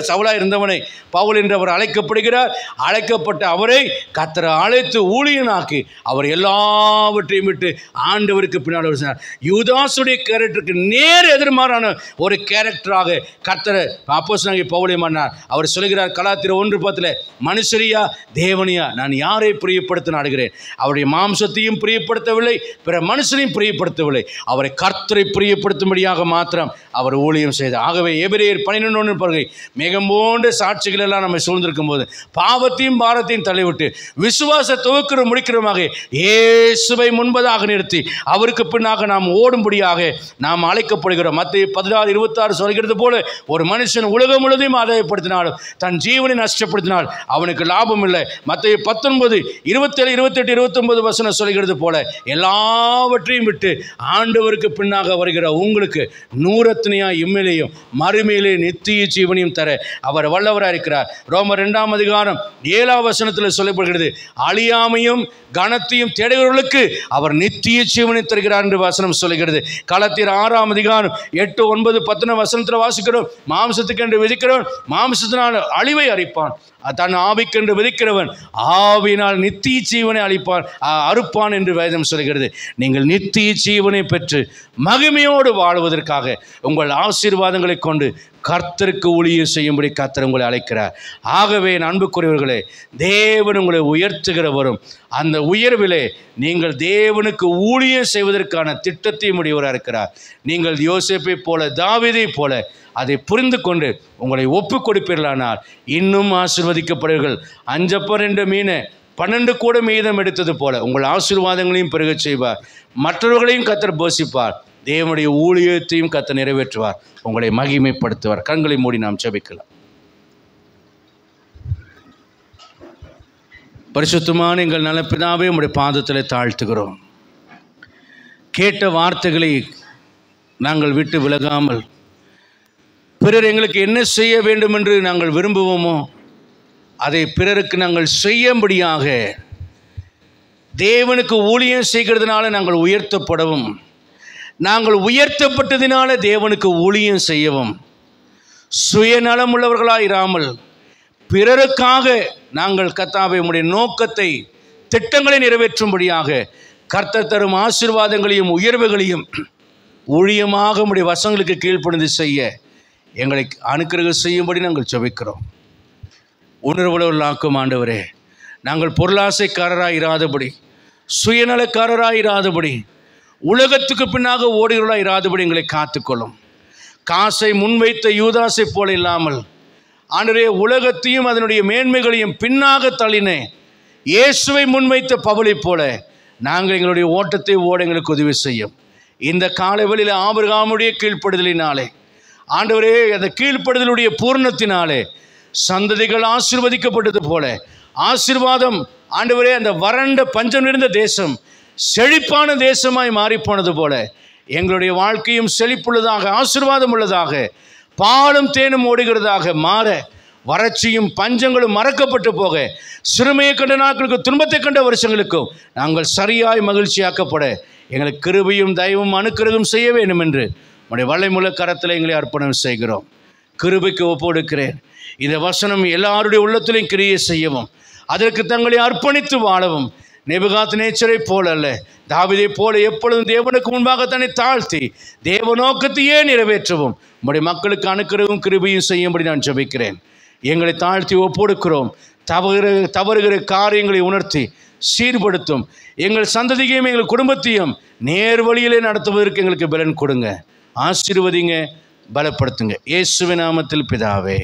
சவுலாய் இருந்தவனை பவுல் என்றவர் அழைக்கப்படுகிறார். அழைக்கப்பட்ட அவரை கர்த்தர் அழைத்து ஊழியனாக்கி அவர் எல்லாவற்றையும் விட்டு ஆண்டவருக்கு பின்னால் சொன்னார். யூதாசுடைய கேரக்டருக்கு நேர் எதிர்மாறான ஒரு கேரக்டராக கர்த்தர் அப்போஸ்தலனாகிய பவுலை மாறினார். அவர் சொல்கிறார் கலாத்தியர் 1:10, மனுஷரியா தேவனியா நான் யாரை பிரியப்படுத்த நாடுகிறேன்? அவருடைய மாம்சத்தையும் பிரியப்படுத்தவில்லை, பிற மனுஷனையும் பிரியப்படுத்தவில்லை, அவரை கர்த்தரை பிரியப்படுத்தும்படியாக மாத்திரம் அவர் ஊழியம் செய்தார். ஆகவே எபிரேயர் 11:1 பிறகு மேகம் போன்ற சாட்சிகள் எல்லாம் நம்ம சூழ்ந்திருக்கும் போது பாவத்தையும் பாரத்தையும் தள்ளிவிட்டு விசுவாச துவக்கிற முடிக்கிறமாக இயேசுவை முன்பதாக நிறுத்தி அவருக்கு பின்னாக நாம் ஓடும்படியாக நாம் அழைக்கப்படுகிறோம். மத்தேயு 16:26 சொல்கிறது போல, ஒரு மனுஷன் உலகம் முழுவதையும் ஆதாயப்படுத்தினாலும் தன் ஜீவனை நஷ்டப்படுத்தினால் அவனுக்கு லாபம் இல்லை. மத்தேயு 19:27, 28, 29 வசனம் சொல்கிறது போல, எல்லாவற்றையும் விட்டு ஆண்டவருக்கு பின்னாக வருகிற உங்களுக்கு நூறத்தனையா இம்மையிலேயும் மறுமையிலே நித்திய ஜீவனையும் தர அவர் வல்லவராக இருக்கிறார். ரோமர் 2ஆம் அதிகாரம் 7ஆம் வசனத்தில் சொல்லப்படுகிறது, அழியாமையும் கனத்தையும் தேடுகிறவர்களுக்கு அவர் நித்திய ஜீவனை தருகிறார் என்று வசனம் சொல்கிறது. கலாத்தியர் 6ஆம் அதிகாரம் 8, 9, 10 வசனத்தில் வாசிக்கிறோம், மாம்சத்துக்கு என்று விதிக்கிறவன் மாம்சத்தினால் அழிவை அளிப்பான், தன் ஆவிக்கென்று விதிக்கிறவன் ஆவியினால் நித்திய ஜீவனை அறுப்பான் என்று வேதம் சொல்கிறது. நீங்கள் நித்திய ஜீவனை பெற்று மகிமையோடு வாழ்வதற்காக உங்கள் ஆசீர்வாதங்களை கொண்டு கர்த்தருக்கு ஊழியம் செய்யும்படி கர்த்தர் உங்களை அழைக்கிறார். ஆகவே அன்புக்குரியவர்களே, தேவன் உங்களை உயர்த்துகிறவரும் அந்த உயர்விலே நீங்கள் தேவனுக்கு ஊழியம் செய்வதற்கான திட்டத்தையும் உடையவராக இருக்கிறார். நீங்கள் யோசேப்பை போல தாவீதை போல அதை புரிந்து கொண்டு உங்களை ஒப்பு கொடுப்பீர்களானால் இன்னும் ஆசீர்வதிக்கப்படுவீர்கள். 5 அப்பம் 2 மீன் 12 கூட மீதம் எடுத்தது போல உங்கள் ஆசீர்வாதங்களையும் பெருகச் செய்வார், மற்றவர்களையும் கர்த்தர் போஷிப்பார், தேவனுடைய ஊழியத்தையும் கர்த்தர் நிறைவேற்றுவார், உங்களை மகிமைப்படுத்துவார். கண்களை மூடி நாம் ஜெபிக்கலாம். பரிசுத்தமான எங்கள் நல்ல பிதாவே, உம்முடைய பாதத்தில் தாழ்த்துகிறோம். கேட்ட வார்த்தைகளை நாங்கள் விட்டு விலகாமல் பிறர் எங்களுக்கு என்ன செய்ய வேண்டும் என்று நாங்கள் விரும்புவோமோ அதை பிறருக்கு நாங்கள் செய்யும்படியாக தேவனுக்கு ஊழியம் செய்கிறதுனால நாங்கள் உயர்த்தப்படவும், நாங்கள் உயர்த்தப்பட்டதினால தேவனுக்கு ஊழியம் செய்யவும், சுயநலம் உள்ளவர்களாக இராமல் பிறருக்காக நாங்கள் கர்த்தாவே உம்முடைய நோக்கத்தை திட்டங்களை நிறைவேற்றும்படியாக கர்த்தர் தரும் ஆசீர்வாதங்களையும் உயர்வுகளையும் ஊழியமாக உம்முடைய வசங்களுக்கு கீழ்ப்படிந்து செய்ய எங்களை அனுக்கிரகம் செய்யும்படி நாங்கள் ஜெபிக்கிறோம். உணர்வுள்ளவர்களாக்கும் ஆண்டவரே, நாங்கள் பொருளாசைக்காரராக இராதபடி, சுயநலக்காரராக இராதபடி, உலகத்துக்கு பின்னாக ஓடுகிறவர்களாக இராதபடி எங்களை காத்துக்கொள்ளும். காசை முன்வைத்த யூதாசை போல இல்லாமல் ஆண்டவரே, உலகத்தையும் அதனுடைய மேன்மைகளையும் பின்னாக தள்ளினேன் இயேசுவை முன்வைத்த பவுலை போல நாங்கள் எங்களுடைய ஓட்டத்தை ஓட எங்களுக்கு உதவி செய்யும். இந்த காலைவெளியில் ஆபிரகாமுடைய கீழ்ப்படுதலினாலே ஆண்டவரே, அந்த கீழ்ப்படுதலுடைய பூர்ணத்தினாலே சந்ததிகள் ஆசீர்வதிக்கப்பட்டது போல ஆசீர்வாதம் ஆண்டவரே, அந்த வறண்ட பஞ்சம் நிறைந்த தேசம் செழிப்பான தேசமாய் மாறிப்போனது போல எங்களுடைய வாழ்க்கையும் செழிப்புள்ளதாக ஆசீர்வாதம் உள்ளதாக பாலும் தேனும் ஓடுகிறதாக மாற, வறட்சியும் பஞ்சங்களும் மறக்கப்பட்டு போக, சிறுமையை கண்ட நாட்களுக்கு துன்பத்தை கண்ட வருஷங்களுக்கும் நாங்கள் சரியாய் மகிழ்ச்சியாக்கப்பட எங்களுக்கு கிருபையும் தயவும் அனுக்கிரகம் செய்ய வேண்டும் என்று உடைய வல்லைமுள்ள கரத்தில் எங்களை அர்ப்பணம் செய்கிறோம். கிருபைக்கு ஒப்புக்கொடுக்கிறேன். இந்த வசனம் எல்லாருடைய உள்ளத்திலையும் கிரியை செய்யவும், அதற்கு தங்களை அர்ப்பணித்து வாழவும், நேபுகாத்நேச்சரை போல அல்ல, தாவீதை போல எப்பொழுதும் தேவனுக்கு முன்பாக தன்னை தாழ்த்தி தேவ நோக்கத்தையே நிறைவேற்றவும் உம்முடைய மக்களுக்கு அனுக்கிரகம் கிருபையும் செய்யும்படி நான் ஜெபிக்கிறேன். எங்களை தாழ்த்தி ஒப்புக்கொடுக்கிறோம். தவறுகிற காரியங்களை உணர்த்தி சீர்படுத்தும் எங்கள் சந்ததியையும் எங்கள் குடும்பத்தையும் நேர் வழியிலே நடத்துவதற்கு எங்களுக்கு பலன் கொடுங்க. ஆசீர்வதிங்க, பலப்படுத்துங்க. இயேசுவின் நாமத்தில் பிதாவே.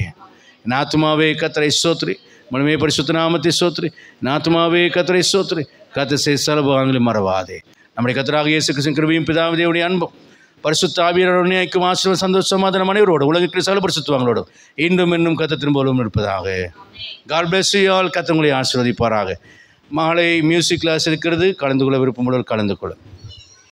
நாத்துமாவே கர்த்தரை ஸ்தோத்திரி, முழுமே பரிசுத்த நாமத்தை ஸ்தோத்திரி. நாத்துமாவே கர்த்தரை ஸ்தோத்திரி, கர்த்தர் செய்த சகல மறவாதே. நம்முடைய கர்த்தராகிய இயேசு கிறிஸ்துவின் கிருபையும் பிதாவுடைய அன்பும் பரிசுத்த ஆவியானவருடைய ஐக்கியம் ஆசீர்வாதம் சந்தோஷம் சமாதானம் அனைவரோடு உலகத்தில் சகல பரிசுத்தவான்களோடு இன்றும் இன்னும் கர்த்தர் போலும் இருப்பதாக. God bless you all. கர்த்தர் உங்களை ஆசீர்வதிப்பாராக. மாலை மியூசிக் கிளாஸ் இருக்கிறது, கலந்து கொள்ள விருப்பமுள்ளவர் கலந்து கொள்ள.